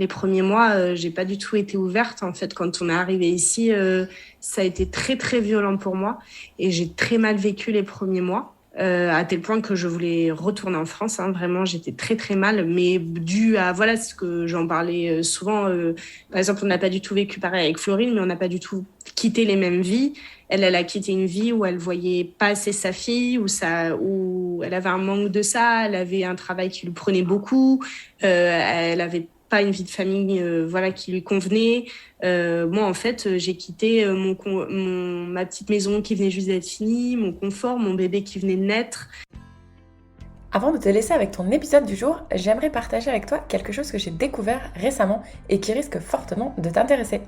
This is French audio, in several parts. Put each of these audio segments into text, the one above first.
Les premiers mois, j'ai pas du tout été ouverte. En fait, quand on est arrivé ici, ça a été très, très violent pour moi. Et j'ai très mal vécu les premiers mois, à tel point que je voulais retourner en France. Hein. Vraiment, j'étais très, très mal. Mais dû à, voilà, ce que j'en parlais souvent. Par exemple, on n'a pas du tout vécu pareil avec Florine, mais on n'a pas du tout quitté les mêmes vies. Elle a quitté une vie où elle voyait pas assez sa fille, où elle avait un manque de ça. Elle avait un travail qui lui prenait beaucoup. Elle avait pas une vie de famille voilà qui lui convenait. Moi en fait j'ai quitté ma petite maison qui venait juste d'être finie, mon confort, mon bébé qui venait de naître. Avant de te laisser avec ton épisode du jour, j'aimerais partager avec toi quelque chose que j'ai découvert récemment et qui risque fortement de t'intéresser.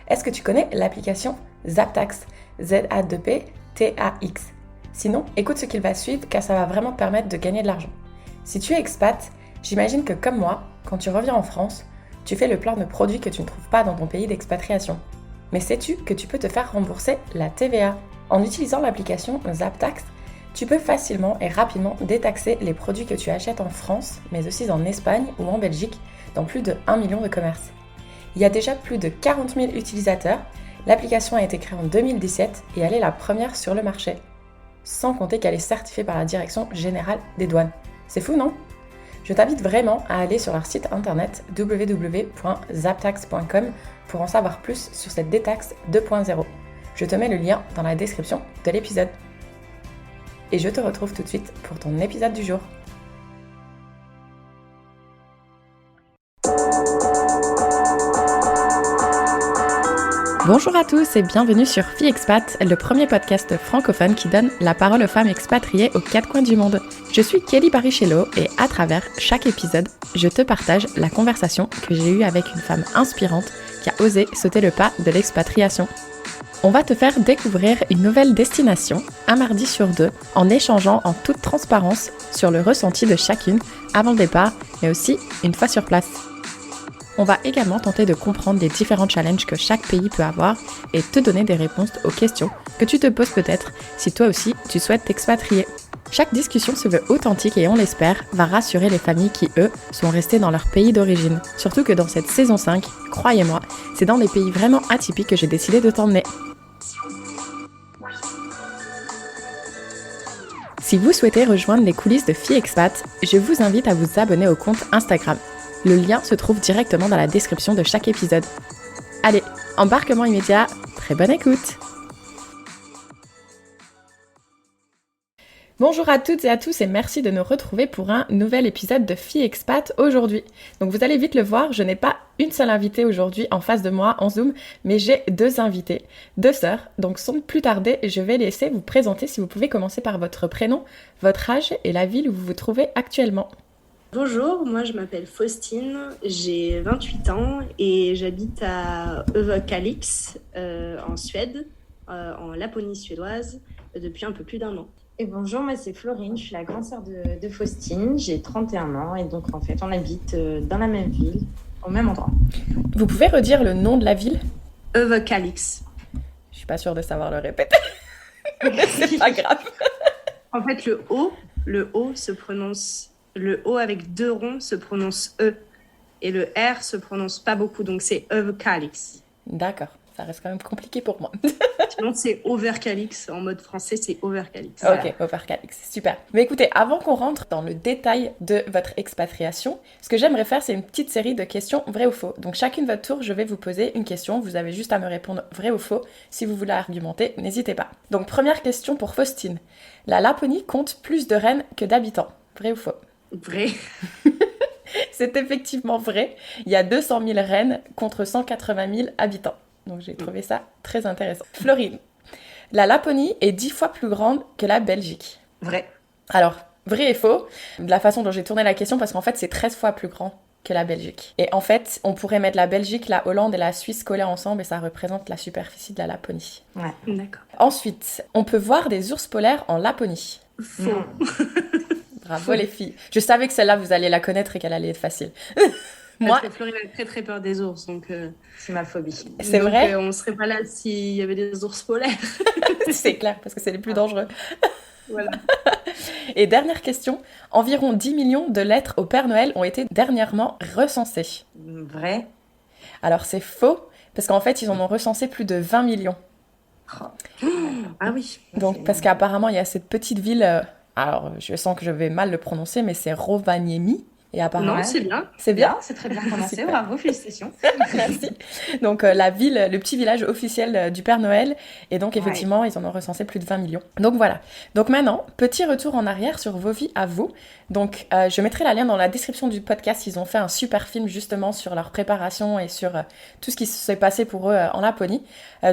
Est-ce que tu connais l'application Zaptax? Z-A-2-P-T-A-X. Sinon, écoute ce qu'il va suivre car ça va vraiment te permettre de gagner de l'argent. Si tu es expat, j'imagine que comme moi, quand tu reviens en France, tu fais le plein de produits que tu ne trouves pas dans ton pays d'expatriation. Mais sais-tu que tu peux te faire rembourser la TVA? En utilisant l'application Zaptax, tu peux facilement et rapidement détaxer les produits que tu achètes en France, mais aussi en Espagne ou en Belgique, dans plus de 1 million de commerces. Il y a déjà plus de 40 000 utilisateurs, l'application a été créée en 2017 et elle est la première sur le marché. Sans compter qu'elle est certifiée par la Direction Générale des Douanes. C'est fou, non? Je t'invite vraiment à aller sur leur site internet www.zaptax.com pour en savoir plus sur cette détaxe 2.0. Je te mets le lien dans la description de l'épisode. Et je te retrouve tout de suite pour ton épisode du jour. Bonjour à tous et bienvenue sur Fille Expat, le premier podcast francophone qui donne la parole aux femmes expatriées aux quatre coins du monde. Je suis Kelly Barichello et à travers chaque épisode, je te partage la conversation que j'ai eue avec une femme inspirante qui a osé sauter le pas de l'expatriation. On va te faire découvrir une nouvelle destination, un mardi sur deux, en échangeant en toute transparence sur le ressenti de chacune avant le départ, mais aussi une fois sur place. On va également tenter de comprendre les différents challenges que chaque pays peut avoir et te donner des réponses aux questions que tu te poses peut-être si toi aussi tu souhaites t'expatrier. Chaque discussion se veut authentique et on l'espère va rassurer les familles qui, eux, sont restées dans leur pays d'origine. Surtout que dans cette saison 5, croyez-moi, c'est dans des pays vraiment atypiques que j'ai décidé de t'emmener. Si vous souhaitez rejoindre les coulisses de Fille Expat, je vous invite à vous abonner au compte Instagram. Le lien se trouve directement dans la description de chaque épisode. Allez, embarquement immédiat, très bonne écoute! Bonjour à toutes et à tous et merci de nous retrouver pour un nouvel épisode de Fille Expat aujourd'hui. Donc vous allez vite le voir, je n'ai pas une seule invitée aujourd'hui en face de moi en Zoom, mais j'ai deux invités, deux sœurs. Donc sans plus tarder, je vais laisser vous présenter si vous pouvez commencer par votre prénom, votre âge et la ville où vous vous trouvez actuellement. Bonjour, moi je m'appelle Faustine, j'ai 28 ans et j'habite à Överkalix en Suède, en Laponie suédoise, depuis un peu plus d'1 an. Et bonjour, moi c'est Florine, je suis la grande sœur de Faustine, j'ai 31 ans et donc en fait on habite dans la même ville, au même endroit. Vous pouvez redire le nom de la ville? Överkalix. Je suis pas sûre de savoir le répéter, mais c'est pas grave. En fait le O se prononce, le O avec 2 ronds se prononce E et le R se prononce pas beaucoup, donc c'est Överkalix. D'accord, ça reste quand même compliqué pour moi. Sinon, c'est Överkalix. En mode français, c'est Överkalix. Ok, Överkalix, super. Mais écoutez, avant qu'on rentre dans le détail de votre expatriation, ce que j'aimerais faire, c'est une petite série de questions vrai ou faux. Donc chacune votre tour, je vais vous poser une question. Vous avez juste à me répondre vrai ou faux. Si vous voulez argumenter, n'hésitez pas. Donc première question pour Faustine. La Laponie compte plus de reines que d'habitants. Vrai ou faux? Vrai. C'est effectivement vrai. Il y a 200 000 reines contre 180 000 habitants. Donc j'ai trouvé ça très intéressant. Florine, la Laponie est 10 fois plus grande que la Belgique. Vrai. Alors, vrai et faux, de la façon dont j'ai tourné la question, parce qu'en fait c'est 13 fois plus grand que la Belgique. Et en fait, on pourrait mettre la Belgique, la Hollande et la Suisse collées ensemble et ça représente la superficie de la Laponie. Ouais. D'accord. Ensuite, on peut voir des ours polaires en Laponie. Faux. Bravo les filles. Je savais que celle-là, vous alliez la connaître et qu'elle allait être facile. Moi, Florine a très très peur des ours, donc c'est ma phobie. C'est vrai. On serait pas là s'il y avait des ours polaires. C'est clair, parce que c'est les plus dangereux. Voilà. Et dernière question, environ 10 millions de lettres au Père Noël ont été dernièrement recensées. Vrai? Alors c'est faux, parce qu'en fait, ils en ont recensé plus de 20 millions. Ah oui. Donc, parce qu'apparemment, il y a cette petite ville, alors je sens que je vais mal le prononcer, mais c'est Rovaniemi. Et apparemment, Non, c'est bien. c'est bien. C'est très bien prononcé, Super. bravo, félicitations. Merci. Donc la ville, le petit village officiel du Père Noël. Et donc effectivement, ils en ont recensé plus de 20 millions. Donc voilà. Donc maintenant, petit retour en arrière sur vos vies à vous. Donc je mettrai la lien dans la description du podcast. Ils ont fait un super film justement sur leur préparation et sur tout ce qui s'est passé pour eux en Laponie.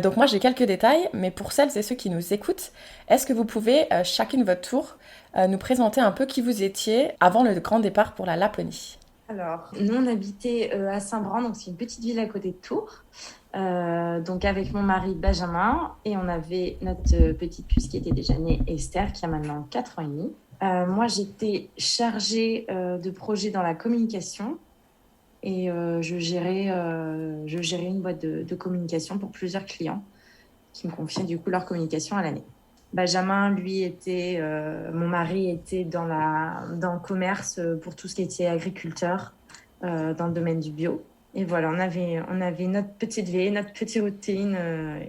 Donc moi j'ai quelques détails, mais pour celles et ceux qui nous écoutent, est-ce que vous pouvez chacune votre tour nous présenter un peu qui vous étiez avant le grand départ pour la Laponie? Alors, nous, on habitait à Saint-Bran, donc c'est une petite ville à côté de Tours. Donc avec mon mari Benjamin, et on avait notre petite puce qui était déjà née, Esther, qui a maintenant 4 ans et demi. Moi, j'étais chargée de projet dans la communication et je gérais une boîte de communication pour plusieurs clients qui me confiaient du coup leur communication à l'année. Benjamin, lui, mon mari était dans le commerce pour tout ce qui était agriculteur dans le domaine du bio. Et voilà, on avait notre petite vie, notre petite routine,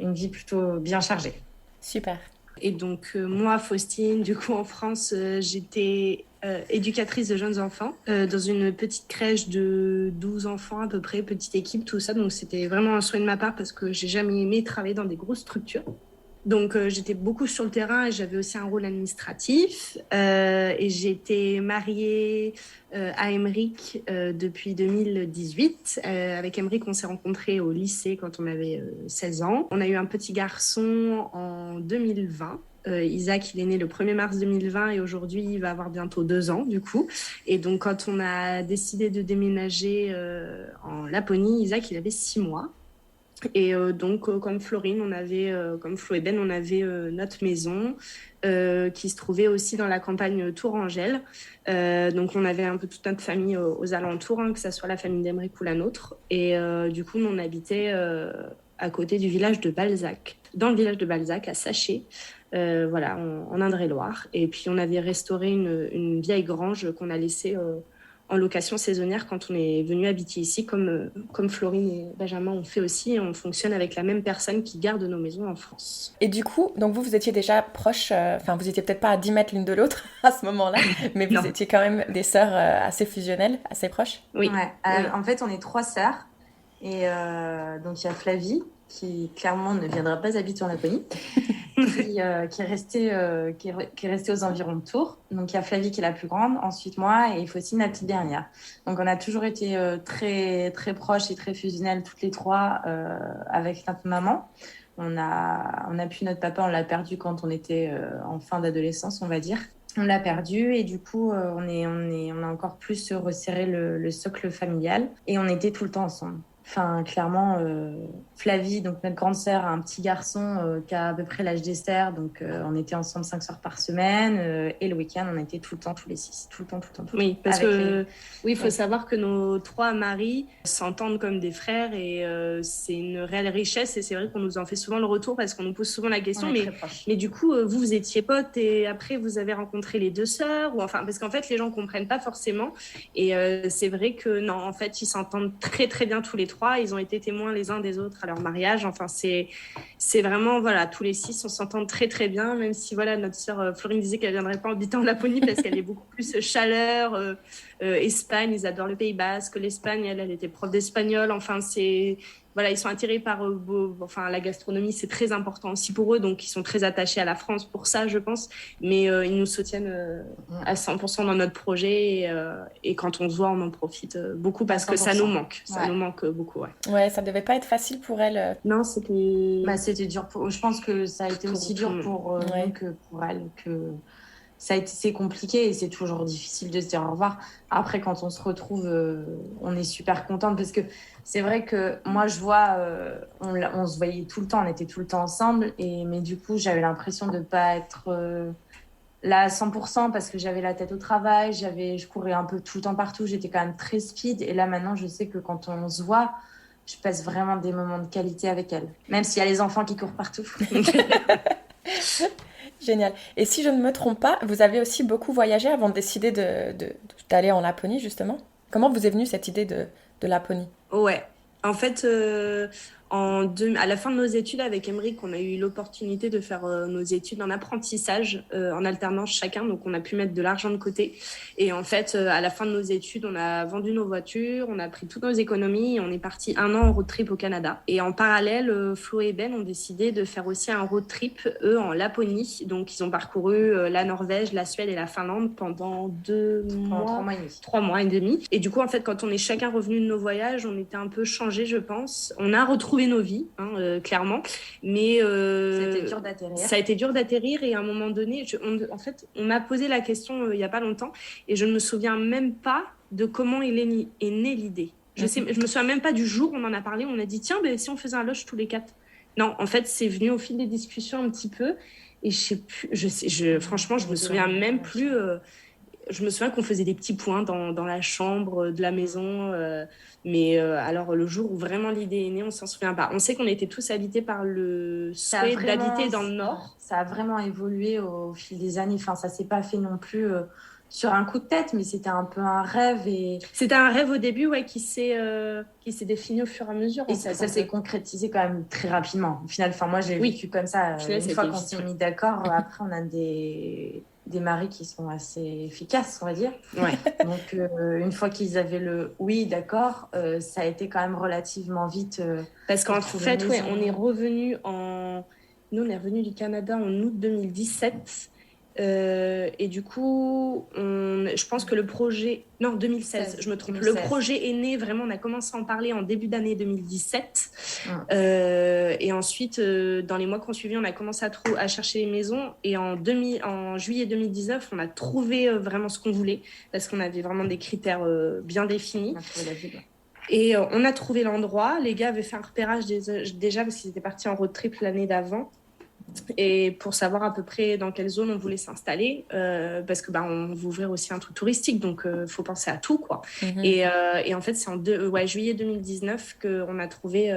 une vie plutôt bien chargée. Super. Et donc, moi, Faustine, du coup, en France, j'étais éducatrice de jeunes enfants dans une petite crèche de 12 enfants à peu près, petite équipe, tout ça. Donc, c'était vraiment un souhait de ma part parce que j'ai jamais aimé travailler dans des grosses structures. Donc, j'étais beaucoup sur le terrain et j'avais aussi un rôle administratif. Et j'étais mariée à Émeric depuis 2018. Avec Émeric, on s'est rencontrés au lycée quand on avait 16 ans. On a eu un petit garçon en 2020. Isaac, il est né le 1er mars 2020 et aujourd'hui, il va avoir bientôt 2 ans, du coup. Et donc, quand on a décidé de déménager en Laponie, Isaac, il avait 6 mois. Et donc, comme Florine, comme Flo et Ben, on avait notre maison qui se trouvait aussi dans la campagne Tourangelle. Donc, on avait un peu toute notre famille aux alentours, que ce soit la famille d'Emeric ou la nôtre. Et du coup, nous, on habitait à côté du village de Balzac, dans le village de Balzac, à Saché, voilà, en Indre-et-Loire. Et puis, on avait restauré une vieille grange qu'on a laissée en location saisonnière quand on est venu habiter ici, comme Florine et Benjamin ont fait aussi. Et on fonctionne avec la même personne qui garde nos maisons en France. Et du coup, donc vous étiez déjà proches, enfin vous étiez peut-être pas à 10 mètres l'une de l'autre à ce moment-là, mais vous étiez quand même des sœurs assez fusionnelles, assez proches. Oui. Ouais. Oui. En fait, on est 3 sœurs. Et donc, il y a Flavie, qui clairement ne viendra pas habiter en Laponie, qui est restée aux environs de Tours. Donc, il y a Flavie qui est la plus grande, ensuite moi, et Faustine, la petite dernière. Donc, on a toujours été très, très proches et très fusionnelles, toutes les 3, avec notre maman. On a pu, notre papa, on l'a perdu quand on était en fin d'adolescence, on va dire. On l'a perdu et du coup, on a encore plus resserré le socle familial et on était tout le temps ensemble. Enfin, clairement, Flavie, donc notre grande sœur, a un petit garçon qui a à peu près l'âge d'Esther. Donc, on était ensemble 5 soirs par semaine. Et le week-end, on était tout le temps, tous les 6. Tout le temps. Oui, parce que il faut savoir que nos 3 maris s'entendent comme des frères. Et c'est une réelle richesse. Et c'est vrai qu'on nous en fait souvent le retour parce qu'on nous pose souvent la question. Mais du coup, vous étiez potes et après, vous avez rencontré les 2 sœurs parce qu'en fait, les gens ne comprennent pas forcément. Et c'est vrai que non, en fait, ils s'entendent très, très bien tous les 3. Ils ont été témoins les uns des autres à leur mariage. Enfin, c'est vraiment, voilà, tous les 6, on s'entend très, très bien, même si, voilà, notre sœur Florine disait qu'elle ne viendrait pas habiter en Laponie parce qu'elle est beaucoup plus chaleur, Espagne, ils adorent le Pays Basque, l'Espagne, elle était prof d'espagnol. Enfin, voilà, ils sont attirés par la gastronomie, c'est très important aussi pour eux, donc ils sont très attachés à la France pour ça, je pense. Mais ils nous soutiennent à 100% dans notre projet et quand on se voit, on en profite beaucoup parce que ça nous manque. Ça nous manque beaucoup, ouais. Ouais, ça devait pas être facile pour elle. Non, c'était... c'était dur. Je pense que ça a été aussi dur pour nous que pour elle, c'est compliqué et c'est toujours difficile de se dire au revoir. Après, quand on se retrouve, on est super contente parce que c'est vrai que moi, je vois, on se voyait tout le temps, on était tout le temps ensemble. Mais du coup, j'avais l'impression de ne pas être là à 100% parce que j'avais la tête au travail, je courais un peu tout le temps partout, j'étais quand même très speed. Et là, maintenant, je sais que quand on se voit, je passe vraiment des moments de qualité avec elle. Même s'il y a les enfants qui courent partout. Génial. Et si je ne me trompe pas, vous avez aussi beaucoup voyagé avant de décider d'aller en Laponie, justement. Comment vous est venue cette idée de Laponie? Ouais. En fait, à la fin de nos études avec Emeric, on a eu l'opportunité de faire nos études en apprentissage, en alternance chacun. Donc, on a pu mettre de l'argent de côté. Et en fait, à la fin de nos études, on a vendu nos voitures, on a pris toutes nos économies et on est parti 1 an en road trip au Canada. Et en parallèle, Flo et Ben ont décidé de faire aussi un road trip, eux, en Laponie. Donc, ils ont parcouru la Norvège, la Suède et la Finlande pendant 3 mois et demi. Et du coup, en fait, quand on est chacun revenu de nos voyages, on était un peu changés, je pense. On a retrouvé nos vies, clairement. Mais ça a été dur d'atterrir et à un moment donné, en fait, on m'a posé la question il n'y a pas longtemps et je ne me souviens même pas de comment est née l'idée. Je me souviens même pas du jour où on en a parlé. On a dit, tiens, si on faisait un lodge tous les 4. Non, en fait, c'est venu au fil des discussions un petit peu. Et je sais plus, franchement, je me souviens même plus. Je me souviens qu'on faisait des petits points dans la chambre de la maison. Alors, le jour où vraiment l'idée est née, on ne s'en souvient pas. On sait qu'on était tous habités par le souhait d'habiter dans le Nord. Ça a vraiment évolué au fil des années. Enfin, ça ne s'est pas fait non plus sur un coup de tête, mais c'était un peu un rêve. C'était un rêve au début, ouais, qui s'est défini au fur et à mesure. Et ça s'est concrétisé quand même très rapidement. Au final, moi, j'ai vécu comme ça. Une fois qu'on s'est mis d'accord, après, on a des maris qui sont assez efficaces, on va dire. Ouais. Donc, une fois qu'ils avaient le oui, d'accord, ça a été quand même relativement vite. Parce qu'en fait, ouais, Nous, on est revenu du Canada en août 2017. Et du coup, je pense que le projet... Non, 2016, je me trompe. 2016. Le projet est né, vraiment, on a commencé à en parler en début d'année 2017. Et ensuite, dans les mois qui ont suivi, on a commencé à chercher les maisons. Et en juillet 2019, on a trouvé vraiment ce qu'on voulait, parce qu'on avait vraiment des critères bien définis. On a trouvé la ville. Et on a trouvé l'endroit. Les gars avaient fait un repérage déjà parce qu'ils étaient partis en road trip l'année d'avant. Et pour savoir à peu près dans quelle zone on voulait s'installer, parce que on veut ouvrir aussi un truc touristique, donc faut penser à tout, quoi. Et en fait, c'est en juillet 2019 qu'on a trouvé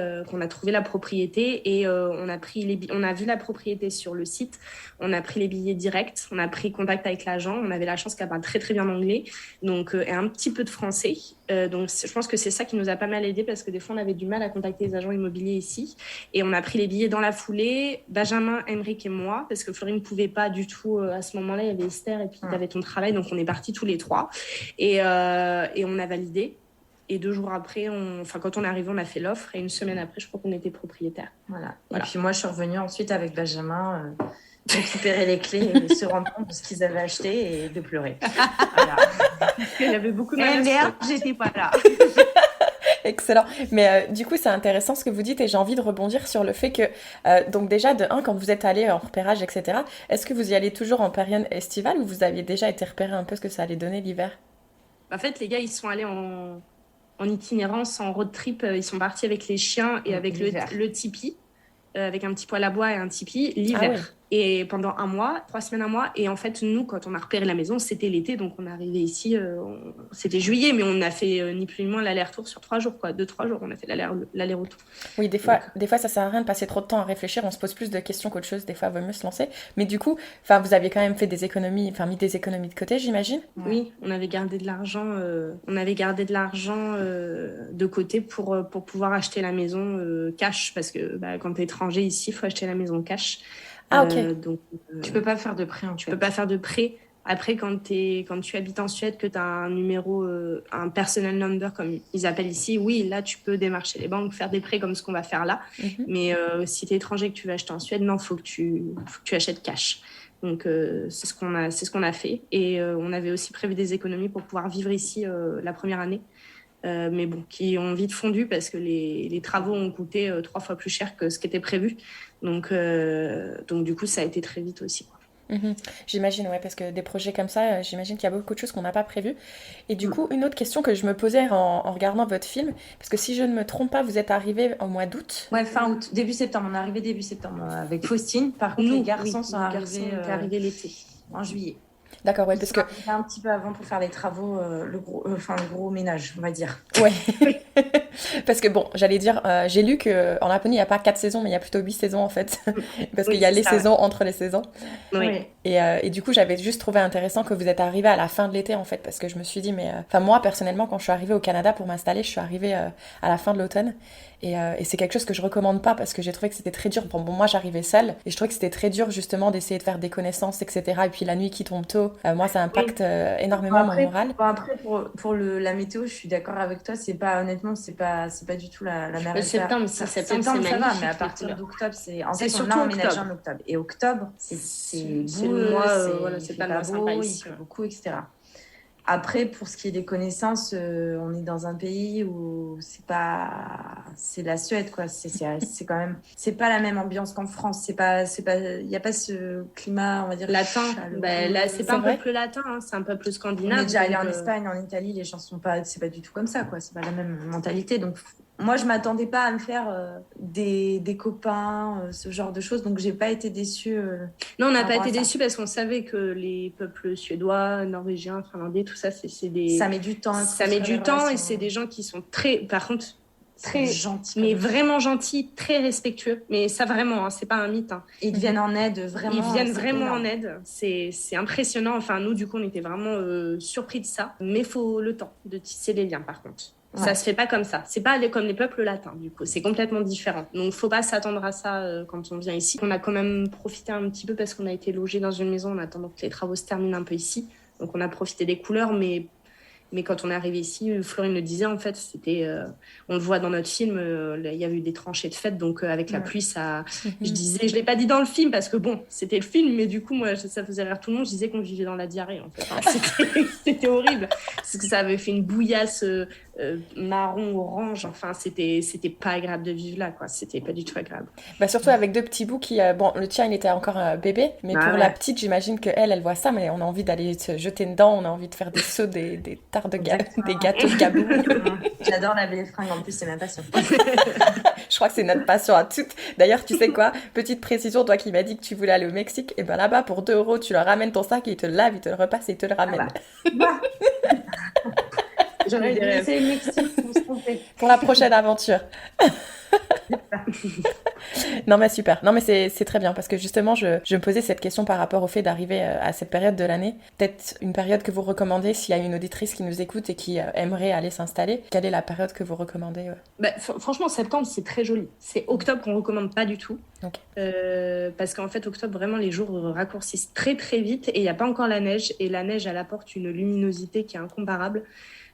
la propriété et on a vu la propriété sur le site, on a pris les billets directs, on a pris contact avec l'agent, on avait la chance qu'elle parle très très bien anglais, donc et un petit peu de français. Donc je pense que c'est ça qui nous a pas mal aidé parce que des fois on avait du mal à contacter les agents immobiliers ici et on a pris les billets dans la foulée. Benjamin, Emeric et moi, parce que Florine ne pouvait pas du tout à ce moment-là, il y avait Esther et puis tu avais ton travail, donc on est partis tous les 3 et on a validé. Et 2 jours après, quand on est arrivé, on a fait l'offre et 1 semaine après, je crois qu'on était propriétaire. Voilà. Et puis moi, je suis revenue ensuite avec Benjamin récupérer les clés et se rendre compte de ce qu'ils avaient acheté et de pleurer. Voilà. Il y avait beaucoup de mal. Merde, j'étais pas là. Excellent. Mais du coup, c'est intéressant ce que vous dites et j'ai envie de rebondir sur le fait que, donc déjà, de 1, quand vous êtes allé en repérage, etc., est-ce que vous y allez toujours en période estivale ou vous aviez déjà été repéré un peu ce que ça allait donner l'hiver? En fait, les gars, ils sont allés en itinérance, en road trip. Ils sont partis avec les chiens et avec le tipi, avec un petit poêle à bois et un tipi, l'hiver. Ah, oui. Et pendant 1 mois, 3 semaines, 1 mois. Et en fait, nous, quand on a repéré la maison, c'était l'été. Donc, on est arrivé ici, c'était juillet, mais on a fait ni plus ni moins l'aller-retour sur 3 jours, quoi. 2-3 jours, on a fait l'aller-retour. Oui, des fois, ça sert à rien de passer trop de temps à réfléchir. On se pose plus de questions qu'autre chose. Des fois, il vaut mieux se lancer. Mais du coup, vous aviez quand même fait des économies, mis des économies de côté, j'imagine. Oui, on avait gardé de l'argent. De côté pour pouvoir acheter la maison cash. Parce que quand tu es étranger ici, il faut acheter la maison cash. Ah, ok. Donc, tu peux pas faire de prêt. Tu peux pas faire de prêt. Après, quand tu habites en Suède, que tu as un numéro, un personal number, comme ils appellent ici, oui, là, tu peux démarcher les banques, faire des prêts comme ce qu'on va faire là. Mm-hmm. Mais si tu es étranger et que tu veux acheter en Suède, non, il faut que tu achètes cash. Donc, c'est ce qu'on a fait. Et on avait aussi prévu des économies pour pouvoir vivre ici la première année. Mais bon, qui ont vite fondu parce que les travaux ont coûté 3 fois plus cher que ce qui était prévu. Donc du coup, ça a été très vite aussi, quoi. J'imagine, ouais, parce que des projets comme ça, j'imagine qu'il y a beaucoup de choses qu'on n'a pas prévues. Et du coup, une autre question que je me posais en regardant votre film, parce que si je ne me trompe pas, vous êtes arrivé au mois d'août. Ouais, fin août, début septembre. On est arrivé début septembre avec Faustine. Par contre, les garçons sont arrivés l'été. En juillet. D'accord, ouais, Ils parce sont que arrivés un petit peu avant pour faire les travaux, le gros ménage, on va dire. ouais. Parce que bon, j'allais dire, j'ai lu que en Laponie, il n'y a pas 4 saisons, mais il y a plutôt 8 saisons en fait. Parce qu'il Oui, y a c'est les ça, ouais. saisons entre les saisons. Oui. Oui. Et du coup, j'avais juste trouvé intéressant que vous êtes arrivé à la fin de l'été en fait. Parce que je me suis dit, mais. Enfin, moi personnellement, quand je suis arrivée au Canada pour m'installer, je suis arrivée à la fin de l'automne. Et c'est quelque chose que je recommande pas parce que j'ai trouvé que c'était très dur. Bon, moi j'arrivais seule et je trouvais que c'était très dur justement d'essayer de faire des connaissances, etc. Et puis la nuit qui tombe tôt, moi ça impacte Oui. Bon, énormément mon après, moral. pour la météo, je suis d'accord avec toi. Honnêtement, c'est pas du tout la mer Septembre, si septembre, c'est Septembre, ça va, mais magnifique à les partir couleurs. d'octobre, en C'est fait, on a surtout emménagé octobre. en octobre. Et octobre, c'est C'est le boueux, mois, voilà, il c'est fait pas le pas mois sympa beau, il ici. pleut Ouais. beaucoup, etc. Après, pour ce qui est des connaissances, on est dans un pays où c'est la Suède, quoi. C'est quand même, c'est pas la même ambiance qu'en France. Il y a pas ce climat, on va dire, Latin, ben, là, c'est pas C'est un vrai? peuple latin, hein, c'est un peuple on est scandinave. déjà allé Donc, en Espagne, en Italie, les gens c'est pas du tout comme ça, quoi. C'est pas la même mentalité. Donc, moi, je m'attendais pas à me faire des copains, ce genre de choses. Donc, j'ai pas été déçue non, on n'a par pas rapport à été ça. déçus parce qu'on savait que les peuples suédois, norvégiens, finlandais, tout ça, c'est des... Ça met du temps à Ça met construire les du temps et relations. c'est des gens qui sont très, par contre, Ils sont très, gentils mais comme tout. vraiment gentils, très respectueux. Mais ça vraiment, hein, c'est pas un mythe. Hein. Et ils viennent en aide, vraiment. Ils viennent C'est vraiment en énorme. aide. C'est impressionnant. Enfin, nous, du coup, on était vraiment surpris de ça. Mais il faut le temps de tisser les liens, par contre. Ça Ouais. se fait pas comme ça. C'est pas comme les peuples latins, du coup. C'est complètement différent. Donc, faut pas s'attendre à ça quand on vient ici. On a quand même profité un petit peu parce qu'on a été logé dans une maison en attendant que les travaux se terminent un peu ici. Donc, on a profité des couleurs, mais quand on est arrivé ici, Florine le disait, en fait, on le voit dans notre film, il y a eu des tranchées de fête, donc avec la pluie, ça... Je disais, je l'ai pas dit dans le film, parce que bon, c'était le film, mais du coup, moi, ça faisait rire tout le monde, je disais qu'on vivait dans la diarrhée, en fait. Hein. C'était horrible, parce que ça avait fait une bouillasse marron, orange, enfin, c'était pas agréable de vivre là, quoi. C'était pas du tout agréable. Bah surtout avec deux petits bouts qui... bon, le tien, il était encore bébé, mais Ah pour la ouais. petite, j'imagine qu'elle voit ça, mais on a envie d'aller se jeter dedans, on a envie de faire des sauts, des tartes de Exactement. des gâteaux de gabou. J'adore laver les fringues, en plus, c'est ma passion. Je crois que c'est notre passion à toutes. D'ailleurs, tu sais quoi? Petite précision, toi qui m'as dit que tu voulais aller au Mexique, et ben là-bas, pour 2 € tu leur ramènes ton sac et ils te le lavent, ils te le repassent et ils te le ramènent. Bah. J'aurais dû laisser le Mexique pour se tromper. Pour la prochaine aventure. Non mais super, non mais c'est très bien parce que justement je me posais cette question par rapport au fait d'arriver à cette période de l'année. Peut-être une période que vous recommandez s'il y a une auditrice qui nous écoute et qui aimerait aller s'installer. Quelle est la période que vous recommandez? Bah, franchement, septembre, c'est très joli. C'est octobre qu'on recommande pas du tout. Ok. Parce qu'en fait, octobre, vraiment, les jours raccourcissent très très vite et il n'y a pas encore la neige. Et la neige, elle apporte une luminosité qui est incomparable.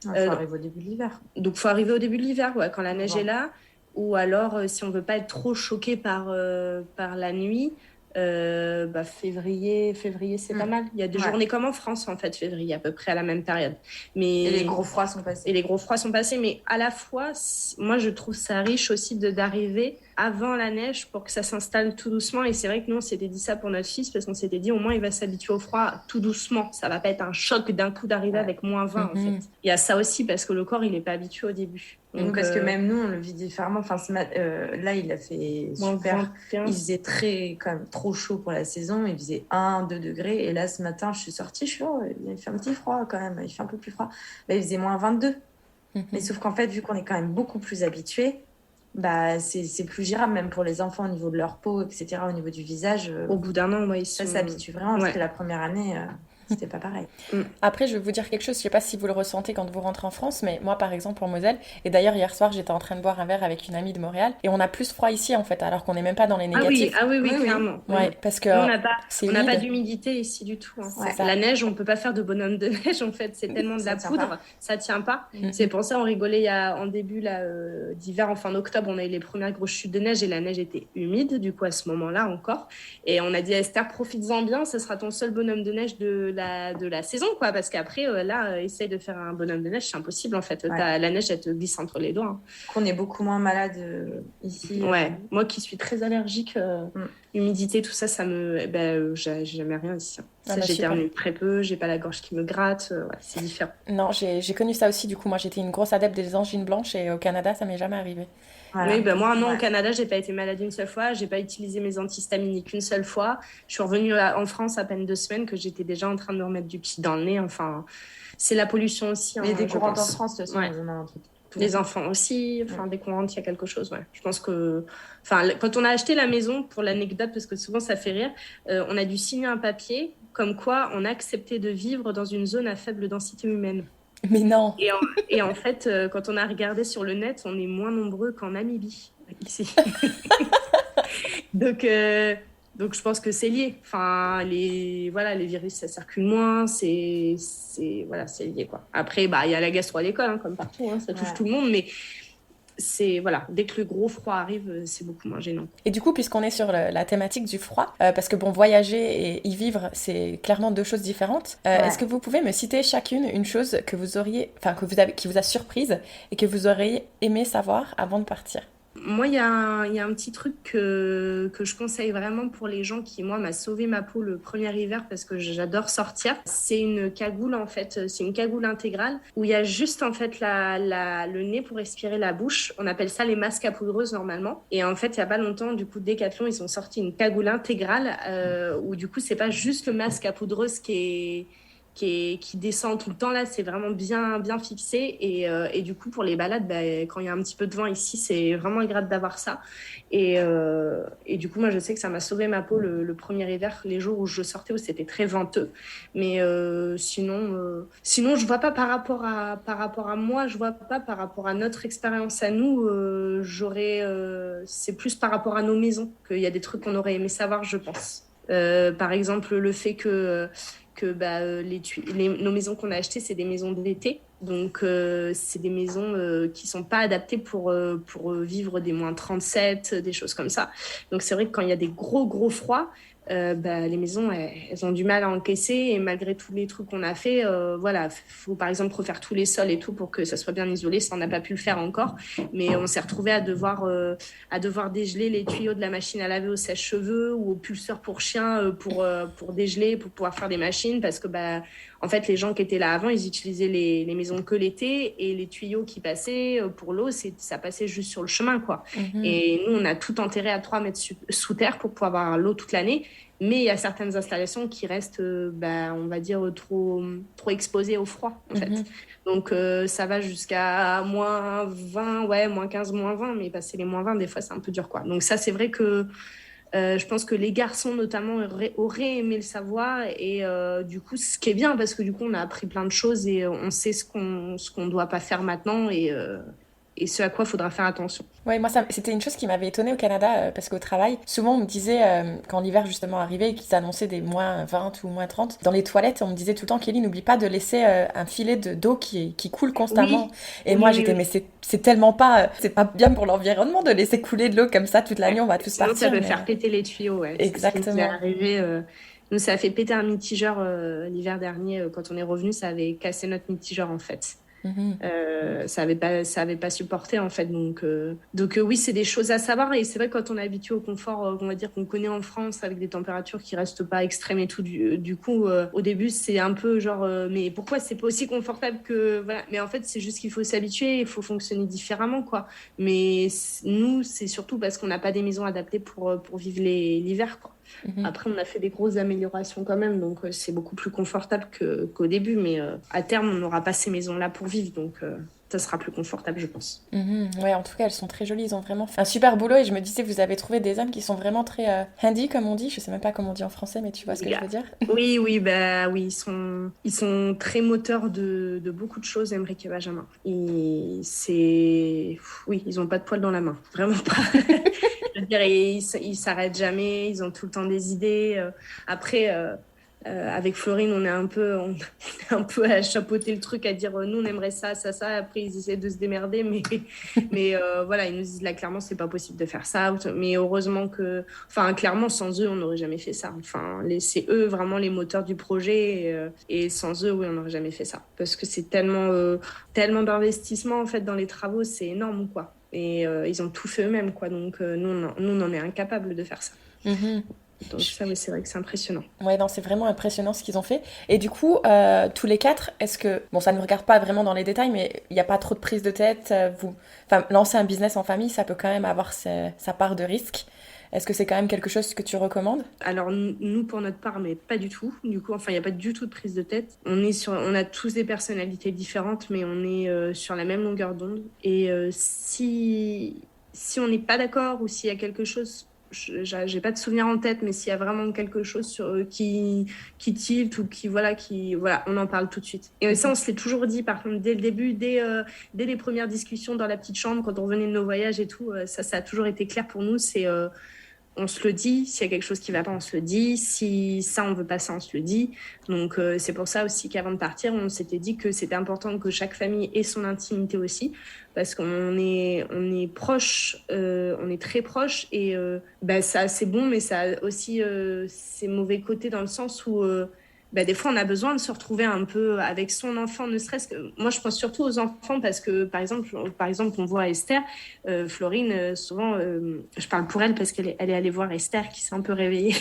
Il faut arriver au début de l'hiver. Donc, il faut arriver au début de l'hiver, ouais, quand la neige est là. Ou alors, si on veut pas être trop choqué par la nuit, février, c'est pas mal. Il y a des journées comme en France, en fait, février, à peu près à la même période. Mais... Et les gros froids sont passés. Mais à la fois, moi, je trouve ça riche aussi d'arriver avant la neige pour que ça s'installe tout doucement. Et c'est vrai que nous, on s'était dit ça pour notre fils parce qu'on s'était dit au moins, il va s'habituer au froid tout doucement. Ça va pas être un choc d'un coup d'arriver avec moins 20, en fait. Il y a ça aussi parce que le corps, il n'est pas habitué au début. Donc, parce que même nous, on le vit différemment. Enfin, là, il a fait super. Il faisait quand même trop chaud pour la saison. Il faisait 1-2 degrés. Et là, ce matin, je suis sortie. Il fait un petit froid quand même. Il fait un peu plus froid. Là, il faisait moins 22. Mais sauf qu'en fait, vu qu'on est quand même beaucoup plus habitués, c'est plus gérable, même pour les enfants au niveau de leur peau, etc., au niveau du visage. Au bout d'un an, ça s'habitue vraiment. Parce que la première année... c'était pas pareil. Après, je vais vous dire quelque chose, je sais pas si vous le ressentez quand vous rentrez en France, mais moi, par exemple, en Moselle, et d'ailleurs, hier soir, j'étais en train de boire un verre avec une amie de Montréal, et on a plus froid ici, en fait, alors qu'on n'est même pas dans les négatifs. Ah oui, clairement. Ouais, parce que on n'a pas d'humidité ici du tout. Hein. Ouais. La neige, on peut pas faire de bonhomme de neige, en fait, c'est tellement de la poudre, ça tient pas. C'est pour ça, on rigolait en début d'hiver, en fin octobre, on a eu les premières grosses chutes de neige, et la neige était humide, du coup, à ce moment-là encore. Et on a dit à Esther, profites-en bien, ce sera ton seul bonhomme de neige de la saison, quoi, parce qu'après essaye de faire un bonhomme de neige, c'est impossible en fait. La neige, elle te glisse entre les doigts. Hein. Qu'on est beaucoup moins malade ici. Ouais, moi qui suis très allergique, humidité, tout ça, j'ai jamais rien ici. Ah bah, super. J'éternue très peu, j'ai pas la gorge qui me gratte, ouais, c'est différent. Non, j'ai connu ça aussi, du coup. Moi, j'étais une grosse adepte des angines blanches et au Canada, ça m'est jamais arrivé. Oui, Voilà. ben moi, non, au Ouais. Canada, j'ai pas été malade une seule fois, j'ai pas utilisé mes antihistaminiques une seule fois. Je suis revenue en France à peine 2 semaines que j'étais déjà en train de me remettre du pied dans le nez. Enfin, c'est la pollution aussi, Mais hein, des je courantes en pense. France, de toute façon, Ouais. on a un truc. Tout le Les monde. enfants aussi, Mm. enfin, dès qu'on rentre, il y a quelque chose, ouais. Je pense que, enfin, quand on a acheté la maison, pour l'anecdote, parce que souvent ça fait rire, on a dû signer un papier comme quoi on acceptait de vivre dans une zone à faible densité humaine. Mais non. Et en, et en fait, quand on a regardé sur le net, on est moins nombreux qu'en Namibie, ici. Donc, euh, donc je pense que c'est lié. Enfin, voilà, les virus, ça circule moins, voilà, c'est lié, quoi. Après, bah, il y a la gastro à l'école, hein, comme partout, hein, ça touche Ouais. tout le monde, mais voilà, dès que le gros froid arrive, c'est beaucoup moins gênant. Et du coup, puisqu'on est sur la thématique du froid, parce que bon, voyager et y vivre, c'est clairement deux choses différentes. Est-ce Ouais. que vous pouvez me citer chacune une chose que vous auriez, enfin qui vous a surprise et que vous auriez aimé savoir avant de partir? Moi, il y a un petit truc que je conseille vraiment pour les gens qui, moi, m'a sauvé ma peau le premier hiver parce que j'adore sortir. C'est une cagoule, en fait. C'est une cagoule intégrale où il y a juste, en fait, le nez pour respirer la bouche. On appelle ça les masques à poudreuse, normalement. Et en fait, il y a pas longtemps, du coup, Decathlon, ils ont sorti une cagoule intégrale où, du coup, c'est pas juste le masque à poudreuse qui descend tout le temps là, c'est vraiment bien, bien fixé. Et du coup, pour les balades, bah, quand il y a un petit peu de vent ici, c'est vraiment agréable d'avoir ça. Et du coup, moi, je sais que ça m'a sauvé ma peau le premier hiver, les jours où je sortais, où c'était très venteux. Mais sinon, je vois pas par rapport à moi, je vois pas par rapport à notre expérience à nous. C'est plus par rapport à nos maisons qu'il y a des trucs qu'on aurait aimé savoir, je pense. Par exemple, le fait que bah, nos maisons qu'on a achetées, c'est des maisons d'été. Donc, c'est des maisons qui ne sont pas adaptées pour vivre des -37, des choses comme ça. Donc, c'est vrai que quand il y a des gros, gros froids, bah, les maisons, elles ont du mal à encaisser. Et malgré tous les trucs qu'on a fait, voilà, faut par exemple refaire tous les sols et tout pour que ça soit bien isolé. Ça, on n'a pas pu le faire encore. Mais on s'est retrouvé à devoir dégeler les tuyaux de la machine à laver au sèche-cheveux ou au pulseur pour chien pour dégeler, pour pouvoir faire des machines. Parce que, bah, en fait, les gens qui étaient là avant, ils utilisaient les maisons que l'été et les tuyaux qui passaient pour l'eau, ça passait juste sur le chemin, quoi. Et nous, on a tout enterré à 3 mètres sous terre pour pouvoir avoir l'eau toute l'année. Mais il y a certaines installations qui restent, bah, on va dire, trop exposées au froid, en fait. Donc, ça va jusqu'à -20, ouais, -15, -20. Mais passer les -20, des fois, c'est un peu dur, quoi. Donc, ça, c'est vrai que je pense que les garçons, notamment, auraient aimé le savoir. Et du coup, ce qui est bien, parce que du coup, on a appris plein de choses et on sait ce qu'on doit pas faire maintenant et ce à quoi il faudra faire attention. Ouais, moi, c'était une chose qui m'avait étonnée au Canada, parce qu'au travail, souvent on me disait, quand l'hiver justement arrivait et qu'ils annonçaient des -20 ou -30, dans les toilettes, on me disait tout le temps, Kelly, n'oublie pas de laisser un filet d'eau qui coule constamment. Oui, Et oui, moi, oui, j'étais, oui. mais c'est tellement pas, c'est pas bien pour l'environnement de laisser couler de l'eau comme ça toute l'année, on va tous Sinon, ça partir. peut Mais faire péter les tuyaux, ouais. C'est ce qui nous est exactement. arrivé. Nous, ça a fait péter un mitigeur l'hiver dernier. Quand on est revenu, ça avait cassé notre mitigeur, en fait. Mhm. Ça avait pas supporté, en fait. Donc oui, c'est des choses à savoir. Et c'est vrai, quand on est habitué au confort, on va dire qu'on connaît en France, avec des températures qui restent pas extrêmes et tout, du coup, au début, c'est un peu genre, mais pourquoi c'est pas aussi confortable que. Voilà. Mais en fait, c'est juste qu'il faut s'habituer, il faut fonctionner différemment, quoi. Mais nous, c'est surtout parce qu'on n'a pas des maisons adaptées pour vivre l'hiver, quoi. Mhm. Après, on a fait des grosses améliorations quand même, donc c'est beaucoup plus confortable qu'au début. Mais à terme, on n'aura pas ces maisons-là pour vivre, donc ça sera plus confortable, je pense. Mhm. Ouais, en tout cas, elles sont très jolies, ils ont vraiment fait un super boulot et je me disais, vous avez trouvé des hommes qui sont vraiment très handy, comme on dit. Je sais même pas comment on dit en français, mais tu vois ce que je veux dire. Oui, oui, bah oui, ils sont très moteurs de beaucoup de choses, Emmerich et Benjamin. Oui, ils ont pas de poils dans la main, vraiment pas. Je veux dire, ils s'arrêtent jamais, ils ont tout le temps des idées. Après, avec Florine, on est un peu à chapeauter le truc, à dire nous on aimerait ça, ça, ça. Après, ils essaient de se démerder, mais voilà, ils nous disent là clairement c'est pas possible de faire ça. Mais heureusement enfin clairement sans eux on n'aurait jamais fait ça. Enfin, c'est eux vraiment les moteurs du projet et sans eux oui on n'aurait jamais fait ça parce que c'est tellement d'investissement en fait dans les travaux, c'est énorme quoi. Et ils ont tout fait eux-mêmes quoi. Donc nous on en est incapables de faire ça. Mhm. Donc ça, oui, c'est vrai que c'est impressionnant. Ouais, non, c'est vraiment impressionnant ce qu'ils ont fait. Et du coup, tous les quatre, est-ce que... Bon, ça ne me regarde pas vraiment dans les détails, mais il n'y a pas trop de prise de tête. Enfin, lancer un business en famille, ça peut quand même avoir sa part de risque. Est-ce que c'est quand même quelque chose que tu recommandes? Alors nous, pour notre part, mais pas du tout. Du coup, enfin, il n'y a pas du tout de prise de tête. On a tous des personnalités différentes, mais on est sur la même longueur d'onde. Et si on n'est pas d'accord ou s'il y a quelque chose, j'ai pas de souvenir en tête, mais s'il y a vraiment quelque chose qui tilt ou voilà, on en parle tout de suite. Et ça, on se l'est toujours dit, par contre, dès le début, dès les premières discussions dans la petite chambre, quand on revenait de nos voyages et tout, ça a toujours été clair pour nous. On se le dit, s'il y a quelque chose qui ne va pas, on se le dit. Si ça, on veut pas ça, on se le dit. Donc, c'est pour ça aussi qu'avant de partir, on s'était dit que c'était important que chaque famille ait son intimité aussi, parce qu'on est proches, on est très proches, et ça, c'est bon, mais ça a aussi ses mauvais côtés dans le sens où des fois, on a besoin de se retrouver un peu avec son enfant, ne serait-ce que... Moi, je pense surtout aux enfants parce que, par exemple on voit Esther, Florine, souvent, je parle pour elle parce elle est allée voir Esther qui s'est un peu réveillée.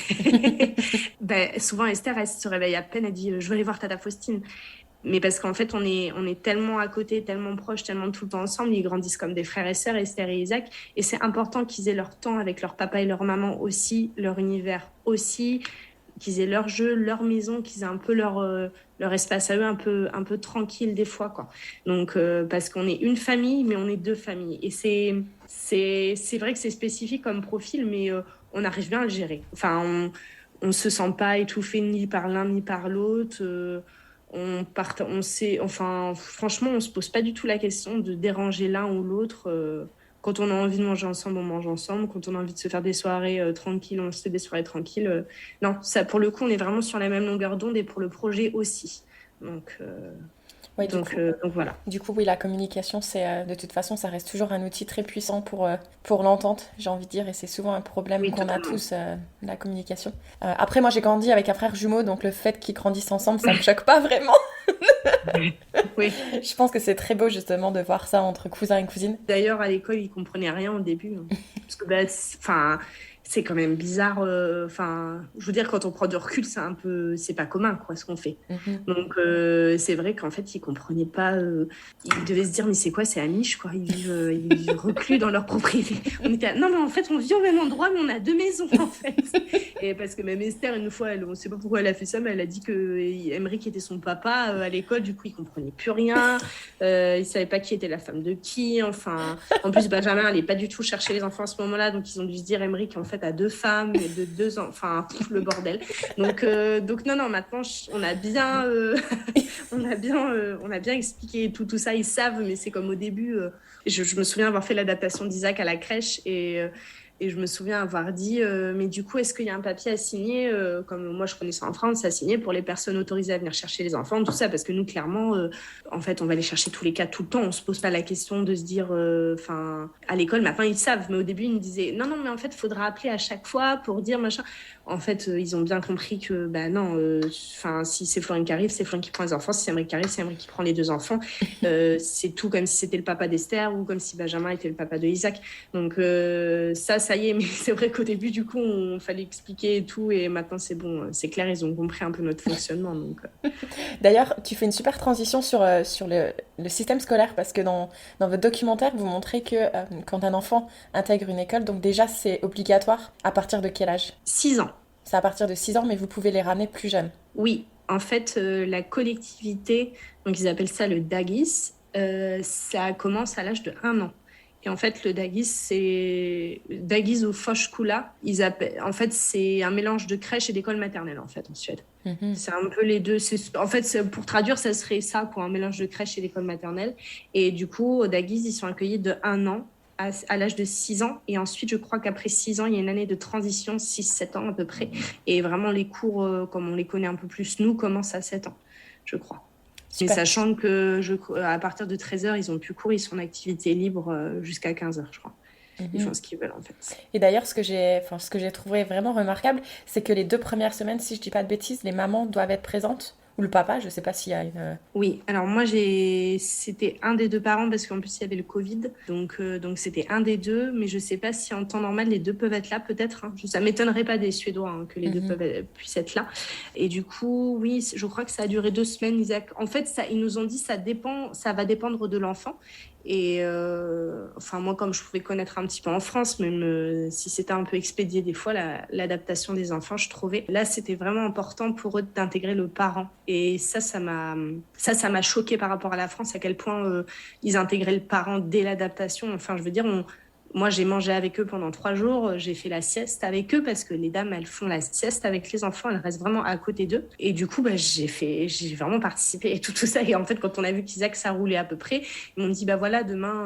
Souvent, Esther, elle se réveille à peine, elle dit « Je veux aller voir Tata Faustine ». Mais parce qu'en fait, on est tellement à côté, tellement proches, tellement tout le temps ensemble. Ils grandissent comme des frères et sœurs, Esther et Isaac. Et c'est important qu'ils aient leur temps avec leur papa et leur maman aussi, leur univers aussi, qu'ils aient leur jeu, leur maison, qu'ils aient un peu leur espace à eux, un peu tranquille des fois, quoi. Donc, parce qu'on est une famille, mais on est deux familles. Et c'est vrai que c'est spécifique comme profil, mais on arrive bien à le gérer. Enfin, on se sent pas étouffé ni par l'un ni par l'autre. On sait, enfin, franchement, on se pose pas du tout la question de déranger l'un ou l'autre. Quand on a envie de manger ensemble, on mange ensemble. Quand on a envie de se faire des soirées tranquilles, on se fait des soirées tranquilles. Non, ça, pour le coup, on est vraiment sur la même longueur d'onde et pour le projet aussi. Donc, Ouais, donc voilà. du coup, oui, la communication, de toute façon, ça reste toujours un outil très puissant pour l'entente, j'ai envie de dire, et c'est souvent un problème Oui, qu'on a totalement. tous, la communication. Après, moi, j'ai grandi avec un frère jumeau, donc le fait qu'ils grandissent ensemble, ça me choque pas vraiment. Oui. Je pense que c'est très beau, justement, de voir ça entre cousins et cousines. D'ailleurs, à l'école, ils comprenaient rien au début, hein. Parce que, enfin, c'est quand même bizarre. Enfin, je veux dire, quand on prend du recul, c'est pas commun, quoi, ce qu'on fait. Mhm. Donc, c'est vrai qu'en fait, ils comprenaient pas. Ils devaient se dire, mais c'est quoi, c'est Amish, quoi. Ils vivent reclus dans leur propriété. Non, mais en fait, on vit au même endroit, mais on a deux maisons, en fait. Et parce que même Esther, une fois, on sait pas pourquoi elle a fait ça, mais elle a dit que Emmerich était son papa à l'école. Du coup, il comprenait plus rien. Il savait pas qui était la femme de qui. Enfin, en plus, Benjamin n'allait pas du tout chercher les enfants à ce moment-là, donc ils ont dû se dire Emmerich en fait a deux femmes, de deux enfants, enfin le bordel. Donc non, maintenant on a bien, on a bien expliqué tout ça. Ils savent, mais c'est comme au début. Je me souviens avoir fait l'adaptation d'Isaac à la crèche et je me souviens avoir dit, mais du coup, est-ce qu'il y a un papier à signer, comme moi je connais ça en France, à signer pour les personnes autorisées à venir chercher les enfants, tout ça, parce que nous, clairement, en fait, on va les chercher tous les cas tout le temps. On se pose pas la question de se dire, enfin, à l'école, maintenant ils savent, mais au début, ils me disaient, non, mais en fait, il faudra appeler à chaque fois pour dire machin. En fait, ils ont bien compris que, non, enfin, si c'est Florine qui arrive, c'est Florine qui prend les enfants. Si c'est Emmerich qui arrive, c'est Emmerich qui prend les deux enfants. C'est tout comme si c'était le papa d'Esther ou comme si Benjamin était le papa de Isaac. Donc, ça y est, mais c'est vrai qu'au début, du coup, on fallait expliquer et tout, et maintenant, c'est bon, c'est clair, ils ont compris un peu notre fonctionnement. Donc, D'ailleurs, tu fais une super transition sur le système scolaire, parce que dans votre documentaire, vous montrez que quand un enfant intègre une école, donc déjà, c'est obligatoire à partir de quel âge? 6 ans. C'est à partir de 6 ans, mais vous pouvez les ramener plus jeunes. Oui, en fait, la collectivité, donc ils appellent ça le Dagis, ça commence à l'âge de 1 an. Et en fait, le Dagis, c'est Dagis ou Foshkula. En fait, c'est un mélange de crèche et d'école maternelle, en fait, en Suède. Mhm. C'est un peu les deux. En fait, pour traduire, ça serait ça, quoi, un mélange de crèche et d'école maternelle. Et du coup, au Dagis, ils sont accueillis de 1 an à l'âge de 6 ans. Et ensuite, je crois qu'après 6 ans, il y a une année de transition, 6-7 ans à peu près. Et vraiment, les cours, comme on les connaît un peu plus, nous, commencent à 7 ans, je crois. Mais Super. sachant que à partir de 13h, ils ont plus cours, ils sont en activité libre jusqu'à 15h, je crois. Ils font Mhm. ce qu'ils veulent, en fait. Et d'ailleurs, ce que j'ai trouvé vraiment remarquable, c'est que les 2 premières semaines, si je dis pas de bêtises, les mamans doivent être présentes, ou le papa, je sais pas s'il y a une... Oui, alors moi c'était un des deux parents parce qu'en plus il y avait le Covid, donc c'était un des deux, mais je sais pas si en temps normal les deux peuvent être là, peut-être. Hein. Ça m'étonnerait pas des Suédois que les deux puissent être là. Et du coup, oui, je crois que ça a duré 2 semaines, Isaac. En fait, ils nous ont dit ça va dépendre de l'enfant. Et enfin, moi, comme je pouvais connaître un petit peu en France, même si c'était un peu expédié des fois, l'adaptation des enfants, je trouvais. Là, c'était vraiment important pour eux d'intégrer le parent. Et ça m'a choqué par rapport à la France, à quel point ils intégraient le parent dès l'adaptation. Enfin, je veux dire, moi, j'ai mangé avec eux pendant 3 jours. J'ai fait la sieste avec eux parce que les dames, elles font la sieste avec les enfants. Elles restent vraiment à côté d'eux. Et du coup, j'ai vraiment participé et tout ça. Et en fait, quand on a vu qu'Isaac, ça roulait à peu près, ils m'ont dit, bah voilà, demain,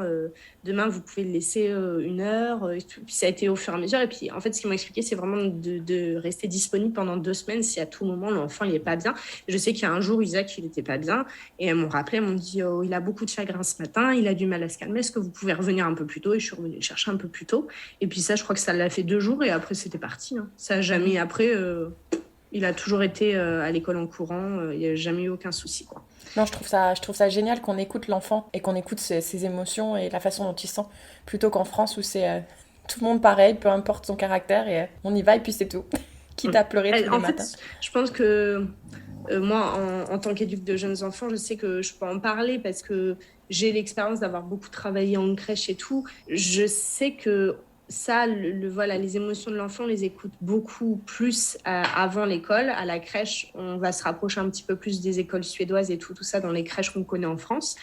vous pouvez le laisser 1 heure. Et tout. Puis ça a été au fur et à mesure. Et puis, en fait, ce qu'ils m'ont expliqué, c'est vraiment de rester disponible pendant 2 semaines si à tout moment, l'enfant, il n'est pas bien. Je sais qu'il y a un jour, Isaac, il n'était pas bien. Et elles m'ont rappelé, elles m'ont dit, oh, il a beaucoup de chagrin ce matin. Il a du mal à se calmer. Est-ce que vous pouvez revenir un peu plus tôt? Et je suis revenue le chercher un peu plus tôt. Et puis ça, je crois que ça l'a fait 2 jours. Et après, c'était parti. Hein. Ça a jamais... Après, il a toujours été à l'école en courant. Il n'y a jamais eu aucun souci, quoi. Non, je trouve ça génial qu'on écoute l'enfant et qu'on écoute ses émotions et la façon dont il se sent, plutôt qu'en France où c'est tout le monde pareil, peu importe son caractère, et on y va et puis c'est tout. Quitte à pleurer tous les matins. Je pense que moi, en tant qu'éduque de jeunes enfants, je sais que je peux en parler parce que j'ai l'expérience d'avoir beaucoup travaillé en crèche et tout. Je sais que ça, voilà, les émotions de l'enfant, on les écoute beaucoup plus avant l'école. À la crèche, on va se rapprocher un petit peu plus des écoles suédoises et tout ça dans les crèches qu'on connaît en France.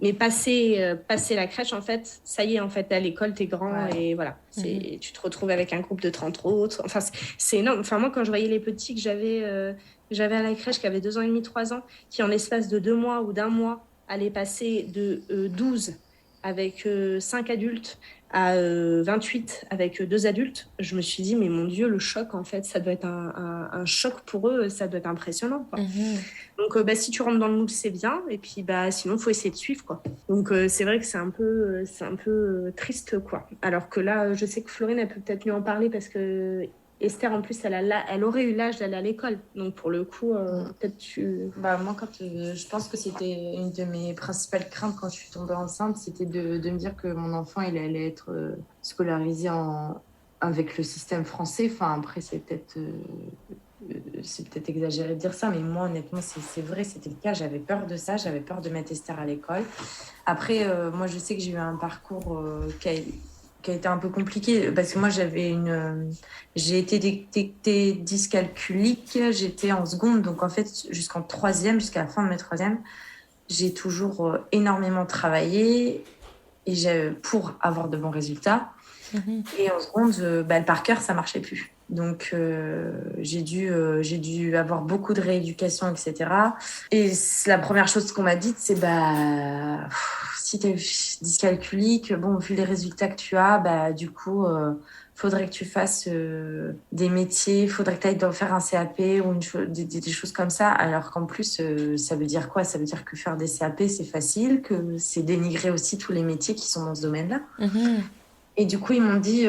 Mais passer la crèche, en fait, ça y est, en fait, à l'école, t'es grand et voilà. Tu te retrouves avec un groupe de 30 autres. Enfin, c'est énorme. Enfin, moi, quand je voyais les petits que j'avais à la crèche, qui avaient 2 ans et demi, 3 ans, qui en l'espace de 2 mois ou d'1 mois allaient passer de 12 avec 5 adultes à 28 avec 2 adultes, je me suis dit, mais mon Dieu, le choc, en fait, ça doit être un choc pour eux, ça doit être impressionnant, quoi. Donc, si tu rentres dans le moule, c'est bien, et puis sinon, il faut essayer de suivre, quoi. Donc, c'est vrai que c'est un peu triste, quoi. Alors que là, je sais que Florine, elle peut peut-être mieux en parler, parce que Esther, en plus, elle aurait eu l'âge d'aller à l'école. Donc, pour le coup, peut-être moi, je pense que c'était une de mes principales craintes quand je suis tombée enceinte, c'était de me dire que mon enfant, il allait être scolarisé avec le système français. Enfin, après, c'est peut-être exagéré de dire ça, mais moi, honnêtement, c'est vrai, c'était le cas. J'avais peur de ça. J'avais peur de mettre Esther à l'école. Après, moi, je sais que j'ai eu un parcours qui a été un peu compliqué parce que moi j'ai été détectée dyscalculique, j'étais en seconde, donc en fait jusqu'à la fin de mes troisièmes, j'ai toujours énormément travaillé pour avoir de bons résultats. Et en seconde, le par cœur, ça marchait plus. Donc, j'ai dû avoir beaucoup de rééducation, etc. Et la première chose qu'on m'a dite, c'est si tu es dyscalculique, bon, vu les résultats que tu as, du coup, faudrait que tu fasses des métiers, faudrait que tu ailles faire un CAP ou des choses comme ça. Alors qu'en plus, ça veut dire quoi? Ça veut dire que faire des CAP, c'est facile, que c'est dénigrer aussi tous les métiers qui sont dans ce domaine-là. Et du coup, ils m'ont dit,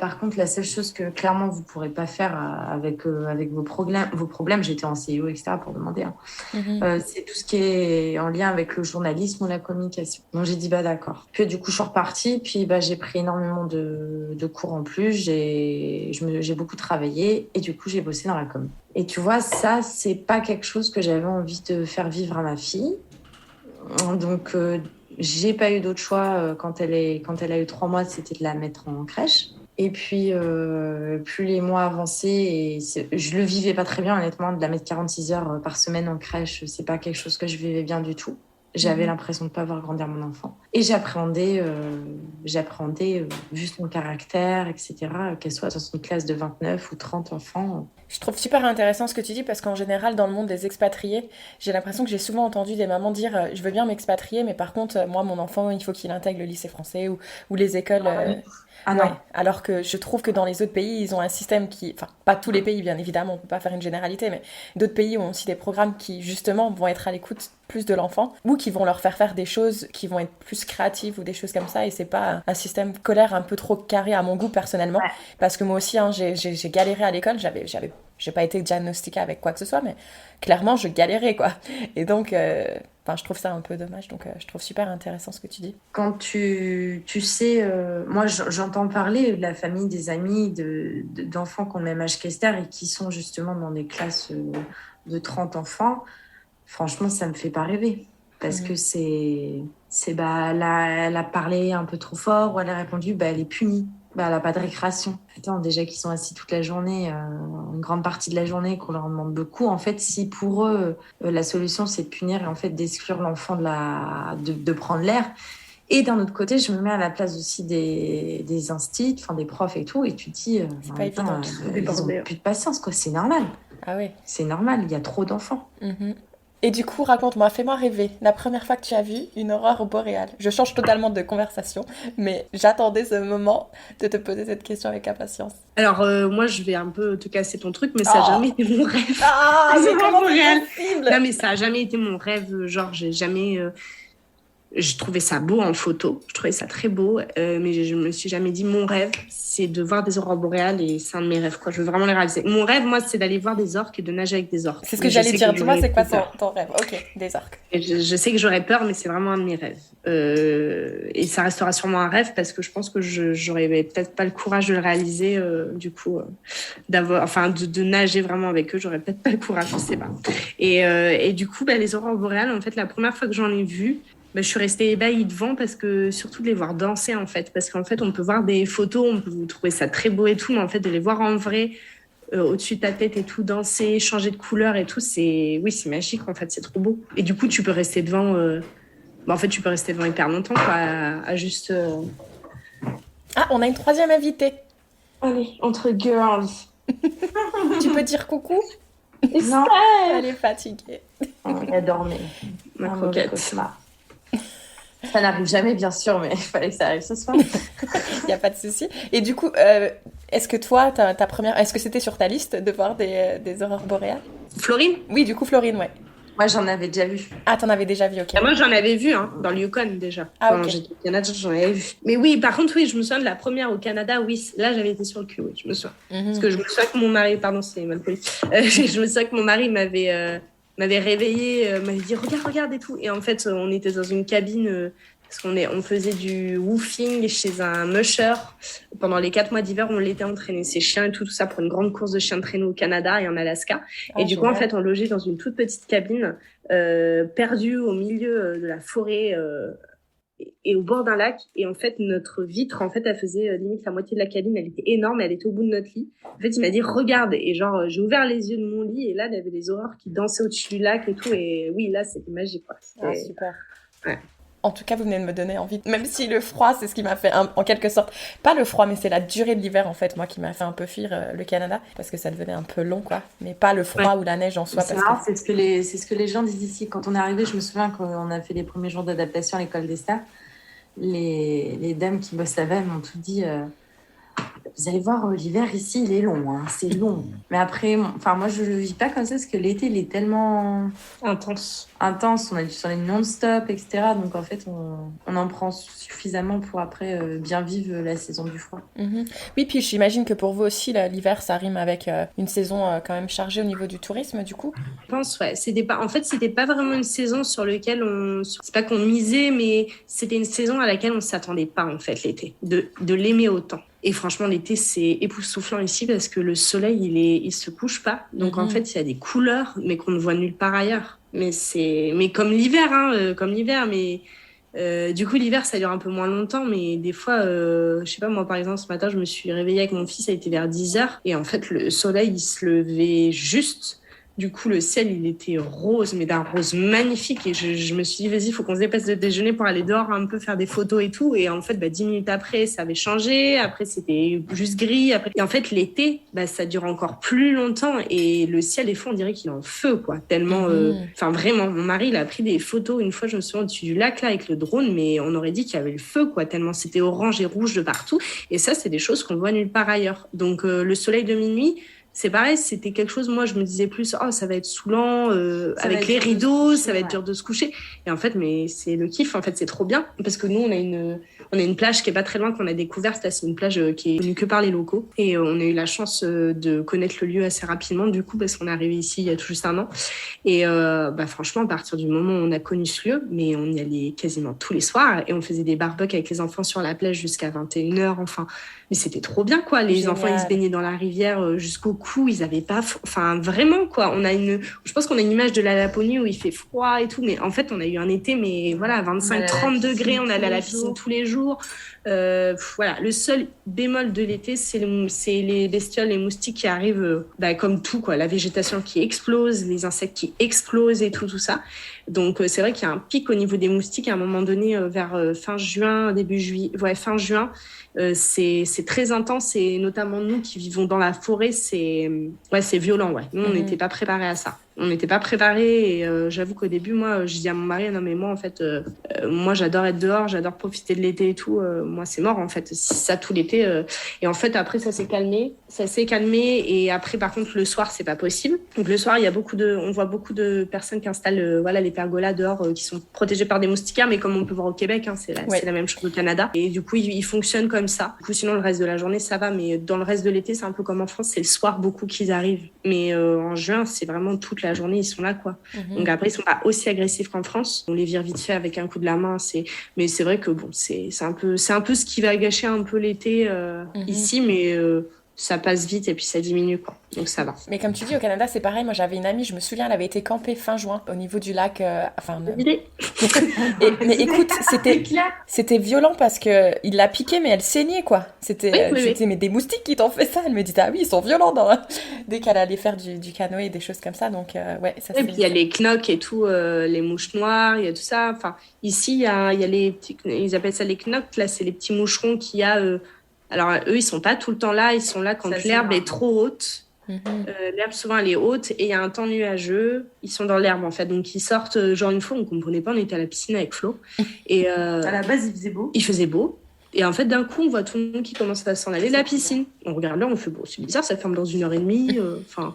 par contre, la seule chose que clairement, vous ne pourrez pas faire avec vos problèmes, j'étais en CIO, etc., pour demander, c'est tout ce qui est en lien avec le journalisme ou la communication. Donc, j'ai dit, d'accord. Puis, du coup, je suis repartie, puis j'ai pris énormément de cours en plus, j'ai beaucoup travaillé, et du coup, j'ai bossé dans la com. Et tu vois, ça, c'est pas quelque chose que j'avais envie de faire vivre à ma fille. Donc, j'ai pas eu d'autre choix quand elle a eu 3 mois, c'était de la mettre en crèche. Et puis, plus les mois avançaient, et je le vivais pas très bien, honnêtement, de la mettre 46 heures par semaine en crèche, c'est pas quelque chose que je vivais bien du tout. J'avais l'impression de pas voir grandir mon enfant. Et j'appréhendais, vu son caractère, etc., qu'elle soit dans une classe de 29 ou 30 enfants. Je trouve super intéressant ce que tu dis parce qu'en général, dans le monde des expatriés, j'ai l'impression que j'ai souvent entendu des mamans dire je veux bien m'expatrier, mais par contre, moi, mon enfant, il faut qu'il intègre le lycée français ou les écoles. Ah non. Ouais, alors que je trouve que dans les autres pays, ils ont un système qui... Enfin, pas tous les pays, bien évidemment, on peut pas faire une généralité, mais d'autres pays ont aussi des programmes qui, justement, vont être à l'écoute plus de l'enfant ou qui vont leur faire des choses qui vont être plus créatives ou des choses comme ça. Et c'est pas un système scolaire un peu trop carré à mon goût, personnellement. Ouais. Parce que moi aussi, hein, j'ai galéré à l'école. J'ai pas été diagnostiquée avec quoi que ce soit, mais clairement, je galérais, quoi. Et donc... Enfin, je trouve ça un peu dommage, donc je trouve super intéressant ce que tu dis. Quand tu sais, moi j'entends parler de la famille, des amis, d'enfants qui ont le même âge qu'Esther et qui sont justement dans des classes de 30 enfants. Franchement, ça me fait pas rêver. Parce que bah, elle a parlé un peu trop fort ou elle a répondu, bah, elle est punie. Bah, elle n'a pas de récréation. Attends, déjà qu'ils sont assis toute la journée, une grande partie de la journée, qu'on leur demande beaucoup. En fait, si pour eux, la solution, c'est de punir et en fait d'exclure l'enfant de prendre l'air. Et d'un autre côté, je me mets à la place aussi des instits, enfin des profs et tout, et tu te dis, C'est en pas même temps, évident. ils ont plus de patience, quoi. C'est normal. Ah oui. C'est normal, il y a trop d'enfants. Mhm. Et du coup, raconte-moi, fais-moi rêver. La première fois que tu as vu une aurore boréale. Je change totalement de conversation, mais j'attendais ce moment de te poser cette question avec impatience. Alors, moi, je vais un peu te casser ton truc, mais ça n'a Oh. jamais été mon rêve. Ah, Les mais aurores comment boréales. c'est possible? Non, mais ça n'a jamais été mon rêve. Genre, j'ai jamais. Je trouvais ça beau en photo, je trouvais ça très beau, mais je me suis jamais dit mon rêve, c'est de voir des aurores boréales et c'est un de mes rêves, quoi. Je veux vraiment les réaliser. Mon rêve, moi, c'est d'aller voir des orques et de nager avec des orques. C'est ce que Mais je j'allais sais dire. que Dis-moi, j'aurais c'est quoi peur. ton rêve? Ok, des orques. Et je sais que j'aurais peur, mais c'est vraiment un de mes rêves. Et ça restera sûrement un rêve parce que je pense que j'aurais peut-être pas le courage de le réaliser, du coup, de nager vraiment avec eux, j'aurais peut-être pas le courage, je sais pas. Et du coup, bah, les aurores boréales, en fait, la première fois que j'en ai vu, bah, je suis restée ébahie devant parce que surtout de les voir danser en fait, parce qu'en fait on peut voir des photos, on peut trouver ça très beau et tout, mais en fait de les voir en vrai au-dessus de ta tête et tout, danser, changer de couleur et tout, c'est magique en fait, c'est trop beau. Et du coup tu peux rester devant, en fait tu peux rester devant hyper longtemps quoi, à juste. Ah, on a une troisième invitée. Allez, entre girls. Tu peux dire coucou? Non, Elle est fatiguée. elle dormait. Ma Un mauvais croquette. cauchemar. Ça n'arrive jamais, bien sûr, mais il fallait que ça arrive ce soir. Il n'y a pas de souci. Et du coup, est-ce que toi, est-ce que c'était sur ta liste de voir des aurores boréales? Florine. Oui, du coup, Florine, ouais. Moi, j'en avais déjà vu. Ah, t'en avais déjà vu, ok. Moi, j'en avais vu dans le Yukon déjà. Ah, Quand ok. j'étais au Canada, j'en avais vu. Mais oui, par contre, oui, je me souviens de la première au Canada. Oui, là, j'avais été sur le cul. Oui, je me souviens. Parce que je me souviens que mon mari, pardon, c'est mal poli. Je me souviens que mon mari m'avait réveillée, m'avait dit regarde et tout. Et en fait, on était dans une cabine parce on faisait du woofing chez un musher. Pendant les 4 mois d'hiver, on l'était entraîner ses chiens et tout ça pour une grande course de chiens de traîneau au Canada et en Alaska. Ah, Et du coup, en génial. fait, on logeait dans une toute petite cabine perdue au milieu de la forêt et au bord d'un lac. Et en fait, notre vitre, en fait, elle faisait limite la moitié de la cabine. Elle était énorme, elle était au bout de notre lit. En fait, il m'a dit regarde. Et genre, j'ai ouvert les yeux de mon lit et là, il y avait des aurores qui dansaient au-dessus du lac et tout. Et oui, là, c'était magique, quoi. Ah, C'était... super. Ouais. En tout cas, vous venez de me donner envie. Même si le froid, c'est ce qui m'a fait, en quelque sorte, pas le froid, mais c'est la durée de l'hiver, en fait, moi, qui m'a fait un peu fuir le Canada, parce que ça devenait un peu long, quoi. Mais pas le froid ou la neige en soi. C'est Parce marrant, que... c'est ce que les gens disent ici. Quand on est arrivé, je me souviens qu'on a fait les premiers jours d'adaptation à l'école des stars. Les dames qui bossent là-bas m'ont tout dit vous allez voir, l'hiver ici, il est long, hein, c'est long. Mais après, moi, je le vis pas comme ça parce que l'été, il est tellement Intense. intense. On a du soleil non-stop, etc. Donc, en fait, on en prend suffisamment pour après bien vivre la saison du froid. Oui, puis j'imagine que pour vous aussi, l'hiver, ça rime avec une saison quand même chargée au niveau du tourisme, du coup. Je pense, ouais. En fait, c'était pas vraiment une saison sur laquelle c'est pas qu'on misait, mais c'était une saison à laquelle on s'attendait pas, en fait, l'été. De l'aimer autant. Et franchement, l'été, c'est époustouflant ici parce que le soleil, il se couche pas. Donc, en fait, il y a des couleurs, mais qu'on ne voit nulle part ailleurs. Mais comme l'hiver, comme l'hiver, mais du coup, l'hiver, ça dure un peu moins longtemps, mais des fois, je sais pas, moi, par exemple, ce matin, je me suis réveillée avec mon fils, ça a été vers 10h, et en fait, le soleil, il se levait juste, Du coup, le ciel, il était rose, mais d'un rose magnifique. Et je me suis dit, vas-y, il faut qu'on se dépasse de déjeuner pour aller dehors un peu faire des photos et tout. Et en fait, 10 minutes après, ça avait changé. Après, c'était juste gris. Après... Et en fait, l'été, ça dure encore plus longtemps. Et le ciel, des fois, on dirait qu'il est en feu, quoi. Tellement... Enfin, vraiment, mon mari, il a pris des photos. Une fois, je me souviens au-dessus du lac, là, avec le drone. Mais on aurait dit qu'il y avait le feu, quoi. Tellement c'était orange et rouge de partout. Et ça, c'est des choses qu'on voit nulle part ailleurs. Donc, le soleil de minuit... C'est pareil, c'était quelque chose, moi, je me disais plus, ça va être saoulant, avec les rideaux, ça va être dur de se coucher. Et en fait, mais c'est le kiff, en fait, c'est trop bien. Parce que nous, on a une plage qui est pas très loin, qu'on a découverte. Là, c'est une plage qui est connue que par les locaux. Et on a eu la chance de connaître le lieu assez rapidement, du coup, parce qu'on est arrivé ici il y a tout juste un an. Et franchement, à partir du moment où on a connu ce lieu, mais on y allait quasiment tous les soirs. Et on faisait des barbecues avec les enfants sur la plage jusqu'à 21h, enfin... Mais c'était trop bien, quoi. Les Génial. enfants, ils se baignaient dans la rivière jusqu'au cou. Ils avaient pas... Enfin, vraiment, quoi. Je pense qu'on a une image de la Laponie où il fait froid et tout. Mais en fait, on a eu un été, mais voilà, 25-30 degrés. On allait à la piscine tous les jours. Voilà. Le seul bémol de l'été, c'est les bestioles, les moustiques qui arrivent, comme tout, quoi. La végétation qui explose, les insectes qui explosent et tout ça. Donc, c'est vrai qu'il y a un pic au niveau des moustiques à un moment donné, vers fin juin, début juillet. Ouais, fin juin. C'est très intense et notamment nous qui vivons dans la forêt, c'est violent. Ouais. Nous, on n'était pas préparés à ça. On n'était pas préparés et j'avoue qu'au début, moi, je dis à mon mari, non mais moi, en fait, moi, j'adore être dehors, j'adore profiter de l'été et tout. Moi, c'est mort, en fait, si ça tout l'été. Et en fait, après, ça s'est calmé. Et après, par contre, le soir, c'est pas possible. Donc, le soir, on voit beaucoup de personnes qui installent les pergolas dehors qui sont protégées par des moustiquaires, mais comme on peut voir au Québec, c'est la même chose au Canada. Et du coup, ils fonctionnent comme ça. Du coup, sinon, le reste de la journée, ça va. Mais dans le reste de l'été, c'est un peu comme en France, c'est le soir beaucoup qu'ils arrivent. Mais en juin, c'est vraiment toute la journée, ils sont là, quoi. Donc après, ils sont pas aussi agressifs qu'en France. On les vire vite fait avec un coup de la main. Mais c'est vrai que bon, c'est un peu ce qui va gâcher un peu l'été ici, mais ça passe vite et puis ça diminue, quoi. Donc ça va. Mais comme tu dis, au Canada, c'est pareil. Moi, j'avais une amie, je me souviens, elle avait été campée fin juin au niveau du lac. Mais écoute, c'était violent parce que il l'a piqué, mais elle saignait, quoi. C'était mais des moustiques qui t'ont fait ça. Elle me dit, ah oui, ils sont violents dès qu'elle allait faire du canoë et des choses comme ça. Donc, ouais, ça c'est... Et puis il y a les knocs et tout, les mouches noires, il y a tout ça. Enfin, ici, il y a les petits, ils appellent ça les knocs. Là, c'est les petits moucherons qu'il y a. Alors, eux, ils sont pas tout le temps là. Ils sont là quand l'herbe est trop haute. L'herbe, souvent, elle est haute et il y a un temps nuageux. Ils sont dans l'herbe, en fait. Donc, ils sortent. Genre, une fois, on comprenait pas. On était à la piscine avec Flo. Et à la base, il faisait beau. Il faisait beau. Et en fait, d'un coup, on voit tout le monde qui commence à s'en aller de la piscine. On regarde là, on fait, bon, c'est bizarre, ça ferme dans 1h30.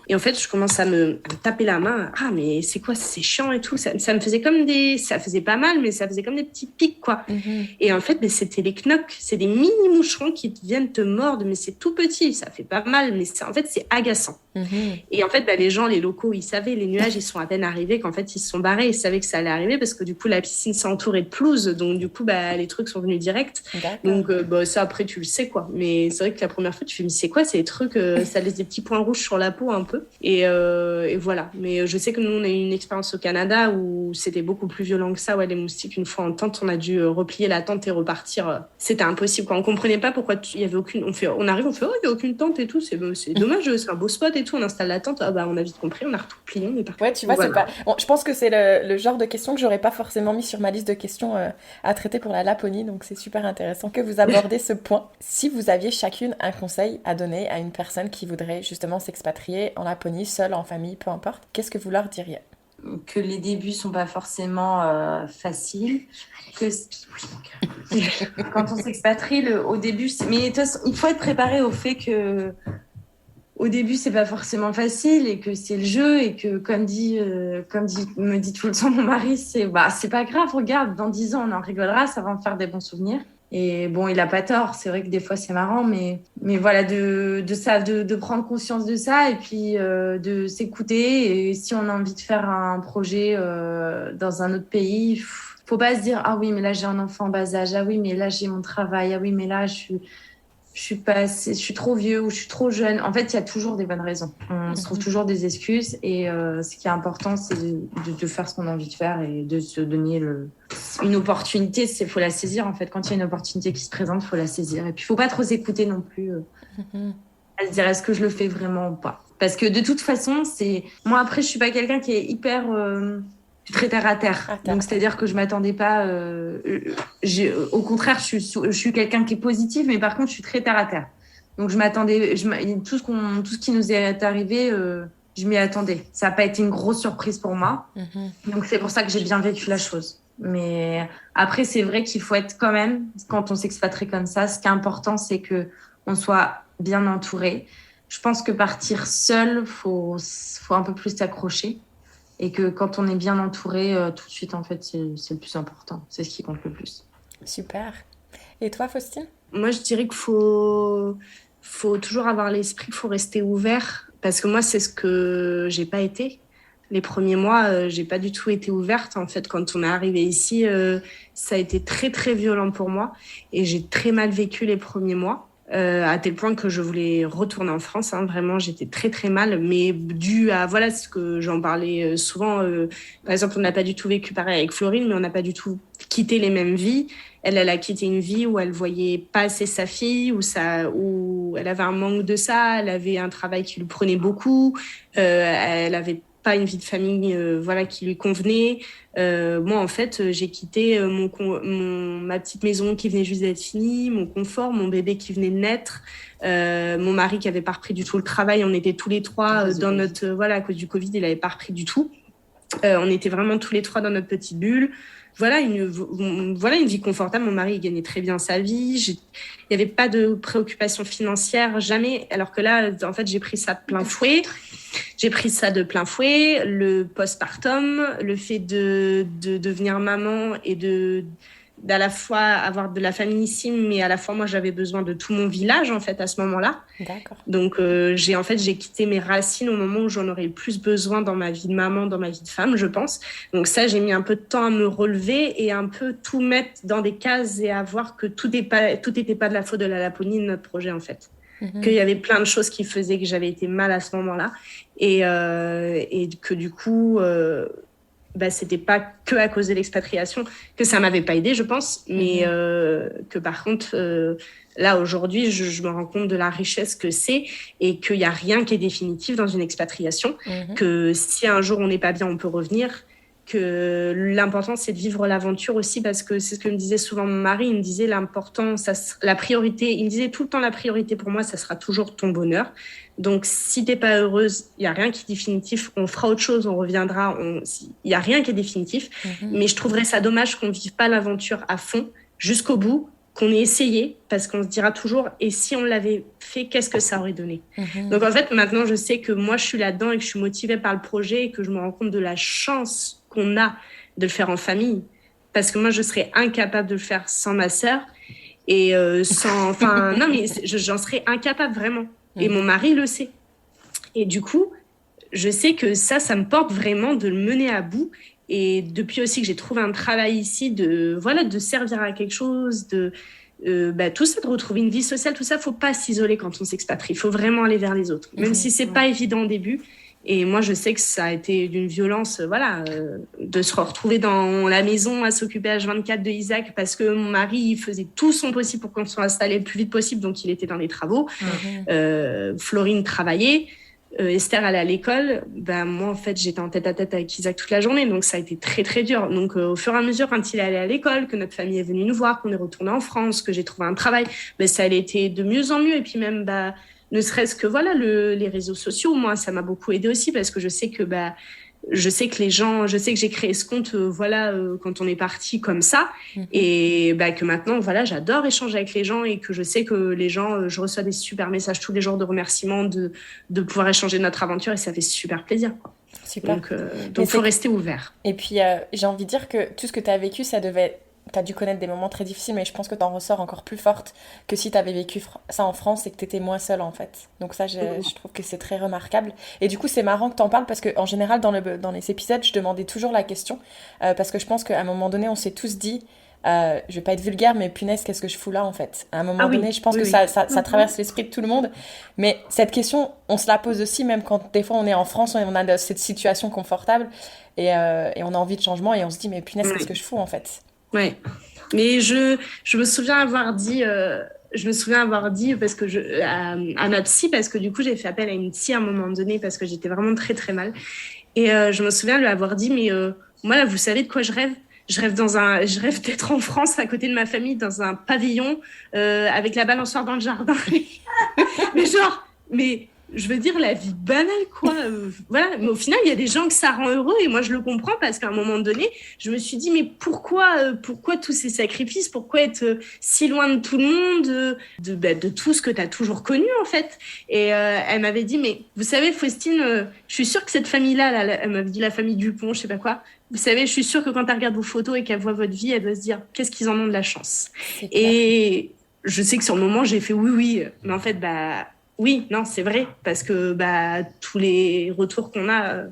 Et en fait, je commence à me taper la main. Ah, mais c'est quoi, c'est chiant et tout. Ça me faisait ça faisait pas mal, mais ça faisait comme des petits pics, quoi. Et en fait, c'était les knocs. C'est des mini moucherons qui viennent te mordre, mais c'est tout petit. Ça fait pas mal, mais en fait, c'est agaçant. Et en fait, les gens, les locaux, ils savaient, les nuages, ils sont à peine arrivés, qu'en fait, ils se sont barrés. Ils savaient que ça allait arriver parce que du coup, la piscine s'est entourée de pelouse. Donc, du coup, les trucs sont venus direct. Donc, ça, après, tu le sais, quoi. Mais c'est vrai que la première fois, tu fais, mais c'est quoi ces trucs ça laisse des petits points rouges sur la peau, un peu. Et voilà. Mais je sais que nous, on a eu une expérience au Canada où c'était beaucoup plus violent que ça. Ouais, les moustiques, une fois en tente, on a dû replier la tente et repartir. C'était impossible, quoi. On comprenait pas pourquoi il y avait aucune... On arrive, on fait, il y a aucune tente et tout. C'est dommage, c'est un beau spot et tout. On installe la tente. On a vite compris, on a tout plié, on est parti. Ouais, tu vois, voilà. C'est pas... Bon, je pense que c'est le genre de questions que j'aurais pas forcément mis sur ma liste de questions à traiter pour la Laponie. Donc, c'est super intéressant que vous abordez ce point. Si vous aviez chacune un conseil à donner à une personne qui voudrait justement s'expatrier en Laponie, seule, en famille, peu importe, qu'est-ce que vous leur diriez ? Que les débuts sont pas forcément faciles. Quand on s'expatrie, au début, mais il faut être préparé au fait que au début, c'est pas forcément facile et que c'est le jeu et que, comme me dit tout le temps mon mari, c'est pas grave, regarde, dans 10 ans, on en rigolera, ça va me faire des bons souvenirs. Et bon, il a pas tort, c'est vrai que des fois, c'est marrant, mais voilà, de prendre conscience de ça et puis de s'écouter. Et si on a envie de faire un projet dans un autre pays, faut pas se dire, ah oui, mais là, j'ai un enfant en bas âge, ah oui, mais là, j'ai mon travail, ah oui, mais là, je suis trop vieux ou je suis trop jeune. En fait, il y a toujours des bonnes raisons. On se trouve toujours des excuses et ce qui est important, c'est de faire ce qu'on a envie de faire et de se donner une opportunité. Il faut la saisir, en fait. Quand il y a une opportunité qui se présente, il faut la saisir. Et puis, il ne faut pas trop s'écouter non plus. À se dire, est-ce que je le fais vraiment ou pas ? Parce que de toute façon, moi après, je suis pas quelqu'un qui est hyper très terre à terre. Donc c'est-à-dire que je m'attendais pas. Au contraire, je suis quelqu'un qui est positif, mais par contre, je suis très terre à terre. Donc je m'attendais, tout ce qui nous est arrivé, je m'y attendais. Ça n'a pas été une grosse surprise pour moi. Donc c'est pour ça que j'ai bien vécu la chose. Mais après, c'est vrai qu'il faut être quand même, quand on s'expatrie comme ça, ce qui est important, c'est que on soit bien entouré. Je pense que partir seul, faut un peu plus s'accrocher. Et que quand on est bien entouré, tout de suite, en fait, c'est le plus important. C'est ce qui compte le plus. Super. Et toi, Faustine ? Moi, je dirais qu'il faut toujours avoir l'esprit, il faut rester ouvert. Parce que moi, c'est ce que j'ai pas été. Les premiers mois, j'ai pas du tout été ouverte. En fait, quand on est arrivé ici, ça a été très, très violent pour moi. Et j'ai très mal vécu les premiers mois. À tel point que je voulais retourner en France. Vraiment, j'étais très, très mal. Mais dû à, voilà, ce que j'en parlais souvent. Par exemple, on n'a pas du tout vécu pareil avec Florine, mais on n'a pas du tout quitté les mêmes vies. Elle a quitté une vie où elle voyait pas assez sa fille, où elle avait un manque de ça. Elle avait un travail qui lui prenait beaucoup. Elle avait pas une vie de famille qui lui convenait. Moi, en fait, j'ai quitté ma petite maison qui venait juste d'être finie, mon confort, mon bébé qui venait de naître, mon mari qui avait pas repris du tout le travail. On était tous les trois dans notre... à cause du Covid, il avait pas repris du tout. On était vraiment tous les trois dans notre petite bulle. Une vie confortable. Mon mari, il gagnait très bien sa vie. Il n'y avait pas de préoccupation financière, jamais. Alors que là, en fait, j'ai pris ça de plein fouet. Le postpartum, le fait de devenir maman et d'à la fois avoir de la famille ici, mais à la fois, moi, j'avais besoin de tout mon village, en fait, à ce moment-là. D'accord. Donc, j'ai quitté mes racines au moment où j'en aurais le plus besoin dans ma vie de maman, dans ma vie de femme, je pense. Donc ça, j'ai mis un peu de temps à me relever et un peu tout mettre dans des cases et à voir que tout n'était pas de la faute de la Laponie, de notre projet, en fait. Qu'il y avait plein de choses qui faisaient que j'avais été mal à ce moment-là. Et que du coup... c'était pas que à cause de l'expatriation que ça m'avait pas aidé, je pense, mais que par contre là aujourd'hui je me rends compte de la richesse que c'est et qu'il y a rien qui est définitif dans une expatriation, que si un jour on n'est pas bien on peut revenir, que l'important c'est de vivre l'aventure aussi, parce que c'est ce que me disait souvent mon mari. Il me disait la priorité, il me disait tout le temps, la priorité pour moi ça sera toujours ton bonheur. Donc si t'es pas heureuse, il y a rien qui est définitif, on fera autre chose, on reviendra, il y a rien qui est définitif. Mais je trouverais ça dommage qu'on vive pas l'aventure à fond jusqu'au bout, qu'on ait essayé, parce qu'on se dira toujours, et si on l'avait fait, qu'est-ce que ça aurait donné? Donc en fait maintenant je sais que moi je suis là-dedans et que je suis motivée par le projet et que je me rends compte de la chance qu'on a de le faire en famille, parce que moi je serais incapable de le faire sans ma sœur et non mais j'en serais incapable vraiment, et mon mari le sait, et du coup je sais que ça me porte vraiment de le mener à bout. Et depuis aussi que j'ai trouvé un travail ici, de servir à quelque chose, tout ça, de retrouver une vie sociale, tout ça, faut pas s'isoler quand on s'expatrie, il faut vraiment aller vers les autres, même si c'est pas évident au début. Et moi, je sais que ça a été d'une violence, de se retrouver dans la maison à s'occuper H24 de Isaac, parce que mon mari, il faisait tout son possible pour qu'on soit installé le plus vite possible, donc il était dans les travaux. Florine travaillait. Esther allait à l'école. Moi, en fait, j'étais en tête-à-tête avec Isaac toute la journée, donc ça a été très, très dur. Donc, au fur et à mesure, quand il allait à l'école, que notre famille est venue nous voir, qu'on est retourné en France, que j'ai trouvé un travail, ça allait été de mieux en mieux. Et puis même, ne serait-ce que les réseaux sociaux, moi, ça m'a beaucoup aidé aussi, parce que je sais que les gens, je sais que j'ai créé ce compte, quand on est parti comme ça, et que maintenant, j'adore échanger avec les gens, et que je sais que les gens, je reçois des super messages tous les jours de remerciements, de pouvoir échanger notre aventure, et ça fait super plaisir, quoi. Super. Donc faut rester ouvert. Et puis, j'ai envie de dire que tout ce que tu as vécu, t'as dû connaître des moments très difficiles, mais je pense que t'en ressors encore plus forte que si t'avais vécu ça en France et que t'étais moins seule, en fait. Donc ça, je trouve que c'est très remarquable. Et du coup, c'est marrant que t'en parles, parce qu'en général, dans les épisodes, je demandais toujours la question, parce que je pense qu'à un moment donné, on s'est tous dit, je vais pas être vulgaire, mais punaise, qu'est-ce que je fous là, en fait? À un moment donné, je pense que ça traverse l'esprit de tout le monde. Mais cette question, on se la pose aussi, même quand des fois on est en France, on a cette situation confortable, et on a envie de changement, et on se dit, mais punaise, qu'est-ce que je fous, en fait? Ouais, mais je me souviens avoir dit, je me souviens avoir dit parce que à ma psy, parce que du coup, j'ai fait appel à une psy à un moment donné parce que j'étais vraiment très, très mal. Et je me souviens lui avoir dit, mais moi, là, vous savez de quoi je rêve? Je rêve d'être en France à côté de ma famille dans un pavillon avec la balançoire dans le jardin. Mais genre, mais je veux dire la vie banale quoi. Voilà, mais au final il y a des gens que ça rend heureux et moi je le comprends parce qu'à un moment donné, je me suis dit mais pourquoi tous ces sacrifices, pourquoi être si loin de tout le monde, de tout ce que tu as toujours connu en fait. Et elle m'avait dit mais vous savez Faustine, je suis sûre que cette famille-là, elle m'avait dit la famille Dupont, je sais pas quoi. Vous savez, je suis sûre que quand elle regarde vos photos et qu'elle voit votre vie, elle doit se dire qu'est-ce qu'ils en ont de la chance. Et je sais que sur le moment, j'ai fait oui, mais en fait, oui, non, c'est vrai, parce que tous les retours qu'on a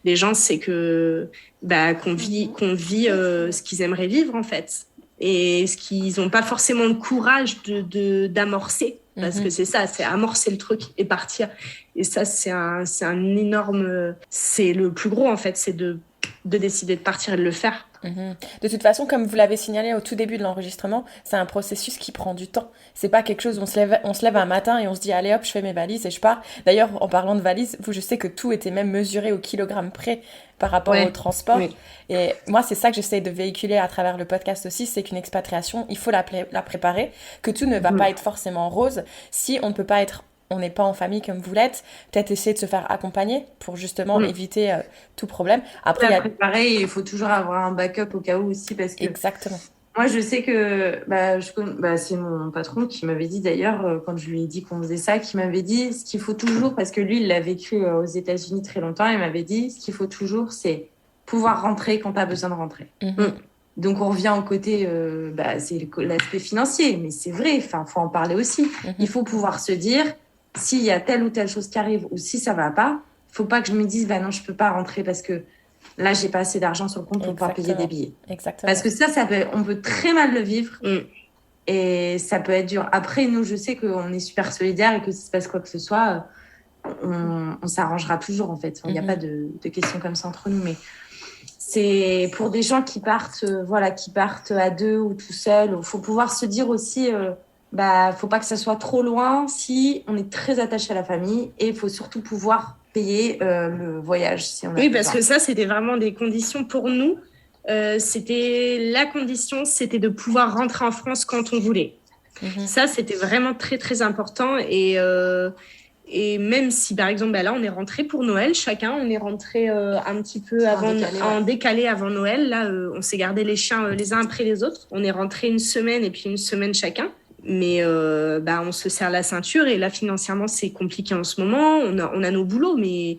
des gens, c'est que qu'on vit ce qu'ils aimeraient vivre en fait, et ce qu'ils n'ont pas forcément le courage d'amorcer, parce que c'est ça, c'est amorcer le truc et partir. Et ça, c'est un énorme, c'est le plus gros en fait, c'est de décider de partir et de le faire. De toute façon, comme vous l'avez signalé au tout début de l'enregistrement, c'est un processus qui prend du temps. C'est pas quelque chose où on se lève un matin et on se dit allez hop, je fais mes valises et je pars. D'ailleurs, en parlant de valises, je sais que tout était même mesuré au kilogramme près par rapport au transport. Oui. Et moi, c'est ça que j'essaie de véhiculer à travers le podcast aussi, c'est qu'une expatriation, il faut la préparer, que tout ne va pas être forcément rose. Si on ne peut pas être on n'est pas en famille comme vous l'êtes, peut-être essayer de se faire accompagner pour justement éviter tout problème. Après, préparer, il faut toujours avoir un backup au cas où aussi parce que. Exactement. Moi, je sais que c'est mon patron qui m'avait dit d'ailleurs, quand je lui ai dit qu'on faisait ça, qui m'avait dit ce qu'il faut toujours, parce que lui, il l'a vécu aux États-Unis très longtemps, il m'avait dit ce qu'il faut toujours, c'est pouvoir rentrer quand tu as besoin de rentrer. Donc, on revient au côté, c'est l'aspect financier, mais c'est vrai, il faut en parler aussi. Il faut pouvoir se dire, s'il y a telle ou telle chose qui arrive ou si ça va pas, faut pas que je me dise non, je peux pas rentrer parce que là j'ai pas assez d'argent sur le compte pour pouvoir payer des billets. Exactement. Parce que on peut très mal le vivre et ça peut être dur. Après nous, je sais qu'on est super solidaires et que si se passe quoi que ce soit, on s'arrangera toujours en fait. Il n'y a pas de questions comme ça entre nous, mais c'est pour des gens qui partent à deux ou tout seul. Il faut pouvoir se dire aussi. Faut pas que ça soit trop loin si on est très attaché à la famille et il faut surtout pouvoir payer le voyage si on a parce que ça c'était vraiment des conditions pour nous. La condition c'était de pouvoir rentrer en France quand on voulait. Ça c'était vraiment très très important et même si par exemple là on est rentré pour Noël, chacun on est rentré un petit peu en décalé avant Noël. Là on s'est gardé les chiens les uns après les autres. On est rentré une semaine et puis une semaine chacun. Mais on se serre la ceinture et là financièrement c'est compliqué en ce moment, on a nos boulots mais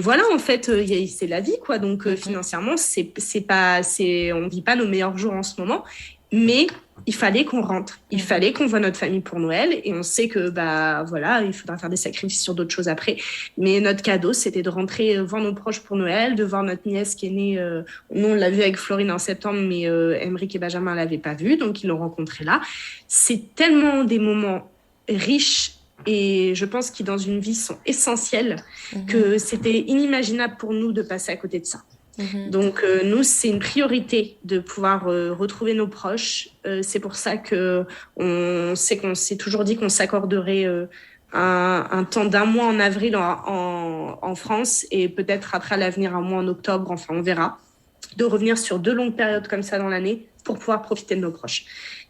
voilà en fait c'est la vie quoi, donc financièrement on vit pas nos meilleurs jours en ce moment, mais il fallait qu'on rentre, il fallait qu'on voit notre famille pour Noël et on sait que il faudra faire des sacrifices sur d'autres choses après, mais notre cadeau c'était de rentrer voir nos proches pour Noël, de voir notre nièce qui est née, nous on l'a vue avec Florine en septembre mais Emeric et Benjamin l'avaient pas vue donc ils l'ont rencontrée là. C'est tellement des moments riches et je pense qui dans une vie sont essentiels que c'était inimaginable pour nous de passer à côté de ça. Donc nous c'est une priorité de pouvoir retrouver nos proches, c'est pour ça que on s'est toujours dit qu'on s'accorderait un temps d'un mois en avril en France et peut-être après à l'avenir un mois en octobre, enfin on verra, de revenir sur 2 longues périodes comme ça dans l'année pour pouvoir profiter de nos proches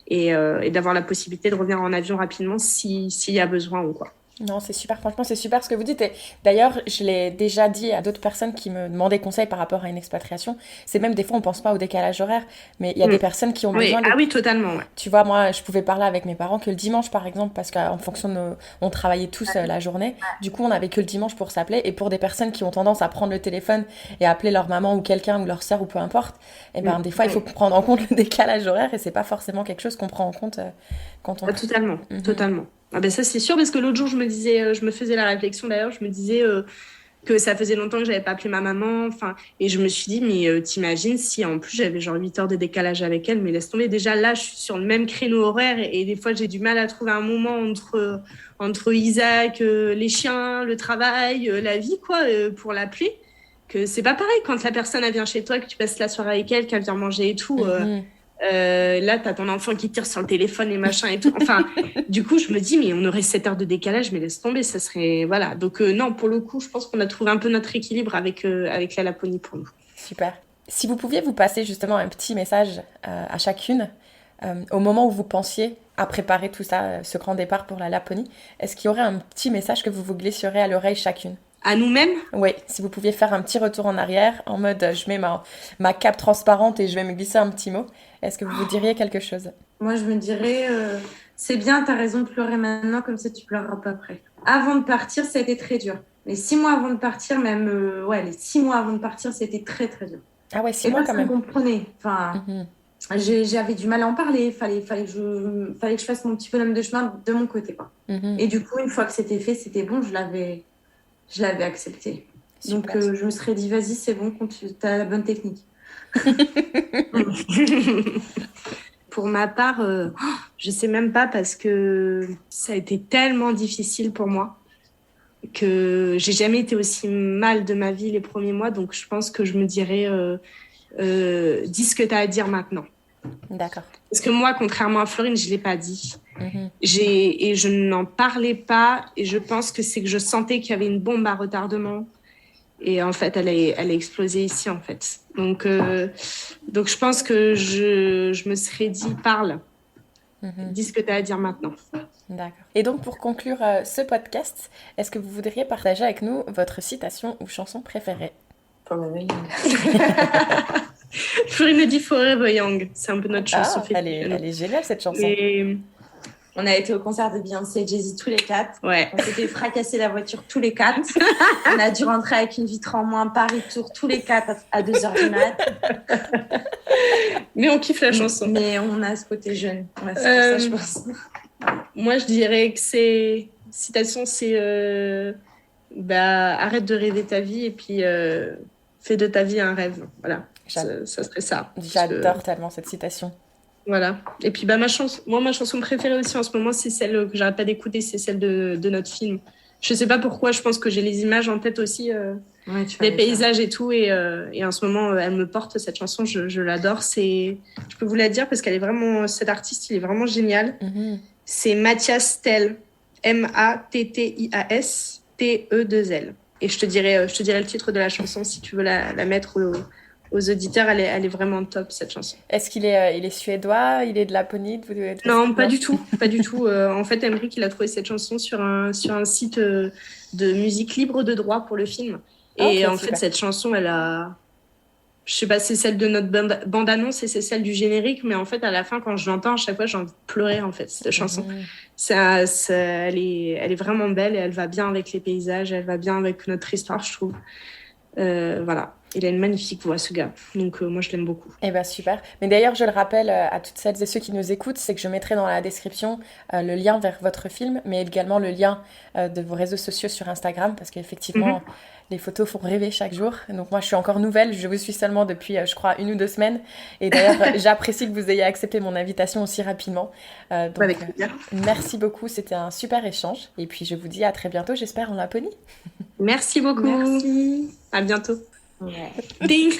et d'avoir la possibilité de revenir en avion rapidement s'il y a besoin ou quoi. Non, c'est super, franchement, c'est super ce que vous dites. Et d'ailleurs, je l'ai déjà dit à d'autres personnes qui me demandaient conseil par rapport à une expatriation. C'est même des fois, on pense pas au décalage horaire, mais il y a des personnes qui ont besoin de... Ah oui, totalement. Ouais. Tu vois, moi, je pouvais parler avec mes parents que le dimanche, par exemple, parce qu'en fonction de on travaillait tous la journée. Du coup, on n'avait que le dimanche pour s'appeler. Et pour des personnes qui ont tendance à prendre le téléphone et appeler leur maman ou quelqu'un ou leur sœur ou peu importe, des fois, il faut prendre en compte le décalage horaire et c'est pas forcément quelque chose qu'on prend en compte quand on... Totalement, totalement. Ah ben ça c'est sûr parce que l'autre jour je me faisais la réflexion d'ailleurs, je me disais que ça faisait longtemps que j'avais pas appelé ma maman, et je me suis dit mais t'imagines si en plus j'avais genre 8 heures de décalage avec elle, mais laisse tomber, déjà là je suis sur le même créneau horaire et des fois j'ai du mal à trouver un moment entre Isaac, les chiens, le travail, la vie quoi, pour l'appeler, que c'est pas pareil quand la personne elle vient chez toi, que tu passes la soirée avec elle, qu'elle vient manger et tout. Là, t'as ton enfant qui tire sur le téléphone et machin et tout. Enfin, du coup, je me dis, mais on aurait 7 heures de décalage, mais laisse tomber, ça serait... Voilà. Donc, non, pour le coup, je pense qu'on a trouvé un peu notre équilibre avec la Laponie pour nous. Super. Si vous pouviez vous passer justement un petit message à chacune, au moment où vous pensiez à préparer tout ça, ce grand départ pour la Laponie, est-ce qu'il y aurait un petit message que vous vous glisseriez à l'oreille chacune? À nous-mêmes? Oui, si vous pouviez faire un petit retour en arrière, en mode je mets ma cape transparente et je vais me glisser un petit mot, est-ce que vous vous diriez quelque chose? Moi, je me dirais, c'est bien, t'as raison de pleurer maintenant, comme ça tu pleureras pas après. Avant de partir, ça a été très dur. Les 6 mois avant de partir, même, les 6 mois avant de partir, c'était très, très dur. Ah ouais, 6 Et mois moi, quand ça me même. comprenait. Enfin, Mhm, j'avais du mal à en parler. Fallait que je fasse mon petit bonhomme de chemin de mon côté, quoi. mhm. Et du coup, une fois que c'était fait, c'était bon, je l'avais accepté. Donc, Super. je me serais dit, vas-y, c'est bon, t'as la bonne technique. Pour ma part, je sais même pas parce que ça a été tellement difficile pour moi que j'ai jamais été aussi mal de ma vie les premiers mois. Donc, je pense que je me dirais, dis ce que tu as à dire maintenant. D'accord. Parce que moi, contrairement à Florine, je l'ai pas dit. Mhm. Et je n'en parlais pas. Et je pense que c'est que je sentais qu'il y avait une bombe à retardement. Et en fait, elle a explosé ici, en fait. Donc je pense que je me serais dit, parle, Mhm. dis ce que tu as à dire maintenant. D'accord. Et donc pour conclure ce podcast, est-ce que vous voudriez partager avec nous votre citation ou chanson préférée? Forever Young. Florine me dit Forever Young. C'est un peu notre chanson Ah, elle fétiche. est géniale cette chanson. Et On a été au concert de Beyoncé et Jay-Z tous les 4. ouais. On s'était fracassé la voiture tous les 4. On a dû rentrer avec une vitre en moins, Paris-Tour, tous les 4 à 2h du mat. Mais on kiffe la chanson. Mais on a ce côté jeune. Ouais, c'est pour ça, je pense. Moi, je dirais que citation, c'est arrête de rêver ta vie et puis fais de ta vie un rêve. Voilà, ça serait ça. J'adore tellement cette citation. Voilà. Et puis ma chanson préférée aussi en ce moment, c'est celle que j'arrête pas d'écouter, c'est celle de notre film. Je sais pas pourquoi, je pense que j'ai les images en tête aussi, des paysages et tout, et en ce moment, elle me porte cette chanson, je l'adore. Je peux vous la dire parce qu'elle est vraiment, cet artiste, il est vraiment génial. Mhm. C'est Mattias Tell, Mattias Te2L. Et je te dirai le titre de la chanson si tu veux la mettre aux auditeurs. Elle est vraiment top, cette chanson. Est-ce qu'il est, il est suédois? Il est de Laponie? Non, pas du tout. Pas du tout. En fait, Emmerich, il a trouvé cette chanson sur un site de musique libre de droit pour le film. Et Ok, en super. fait, cette chanson, elle a... Je sais pas, c'est celle de notre bande-annonce et c'est celle du générique, mais en fait, à la fin, quand je l'entends, à chaque fois, j'ai envie de pleurer, en fait, cette chanson. Mhm. Elle est vraiment belle et elle va bien avec les paysages, elle va bien avec notre histoire, je trouve. Voilà. Il a une magnifique voix, ce gars. Donc, moi, je l'aime beaucoup. Eh ben super. Mais d'ailleurs, je le rappelle à toutes celles et ceux qui nous écoutent, c'est que je mettrai dans la description le lien vers votre film, mais également le lien de vos réseaux sociaux sur Instagram, parce qu'effectivement, les photos font rêver chaque jour. Donc moi, je suis encore nouvelle, je vous suis seulement depuis, je crois, 1 ou 2 semaines. Et d'ailleurs, j'apprécie que vous ayez accepté mon invitation aussi rapidement. Donc, Avec plaisir. merci beaucoup, c'était un super échange. Et puis, je vous dis à très bientôt, j'espère, en Laponie. Merci beaucoup. Merci. À bientôt. Ouais. Ding.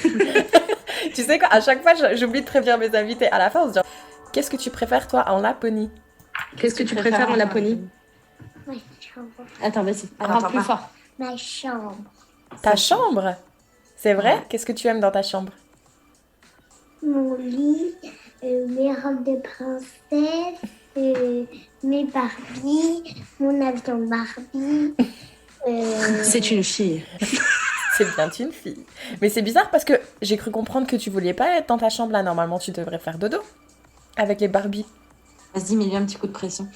Tu sais quoi, à chaque fois, j'oublie de prévenir mes invités. À la fin, on se dit, qu'est-ce que tu préfères, toi, en Laponie? Qu'est-ce que tu préfères en Laponie? Ma chambre. Attends, vas-y. Attends, Parle plus fort. Ma chambre. Ta chambre? C'est vrai? Ouais. Qu'est-ce que tu aimes dans ta chambre? Mon lit, mes robes de princesse, mes Barbies, mon avion Barbie. C'est une fille. C'est bien une fille. Mais c'est bizarre parce que j'ai cru comprendre que tu voulais pas être dans ta chambre là. Normalement, tu devrais faire dodo avec les Barbies. Vas-y, mets-lui un petit coup de pression.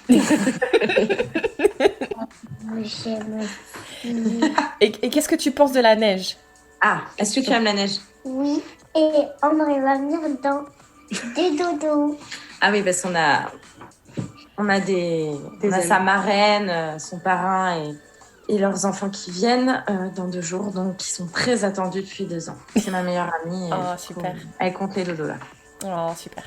J'aime aussi. Et qu'est-ce que tu penses de la neige? Ah, est-ce que tu aimes la neige? Oui, et on arrive à venir dans des dodos. Ah oui, parce qu'on a amis. sa marraine, son parrain et leurs enfants qui viennent dans 2 jours, donc ils sont très attendus depuis 2 ans. C'est ma meilleure amie. Et Oh, du coup, super. elle compte les dodos là. Oh, super.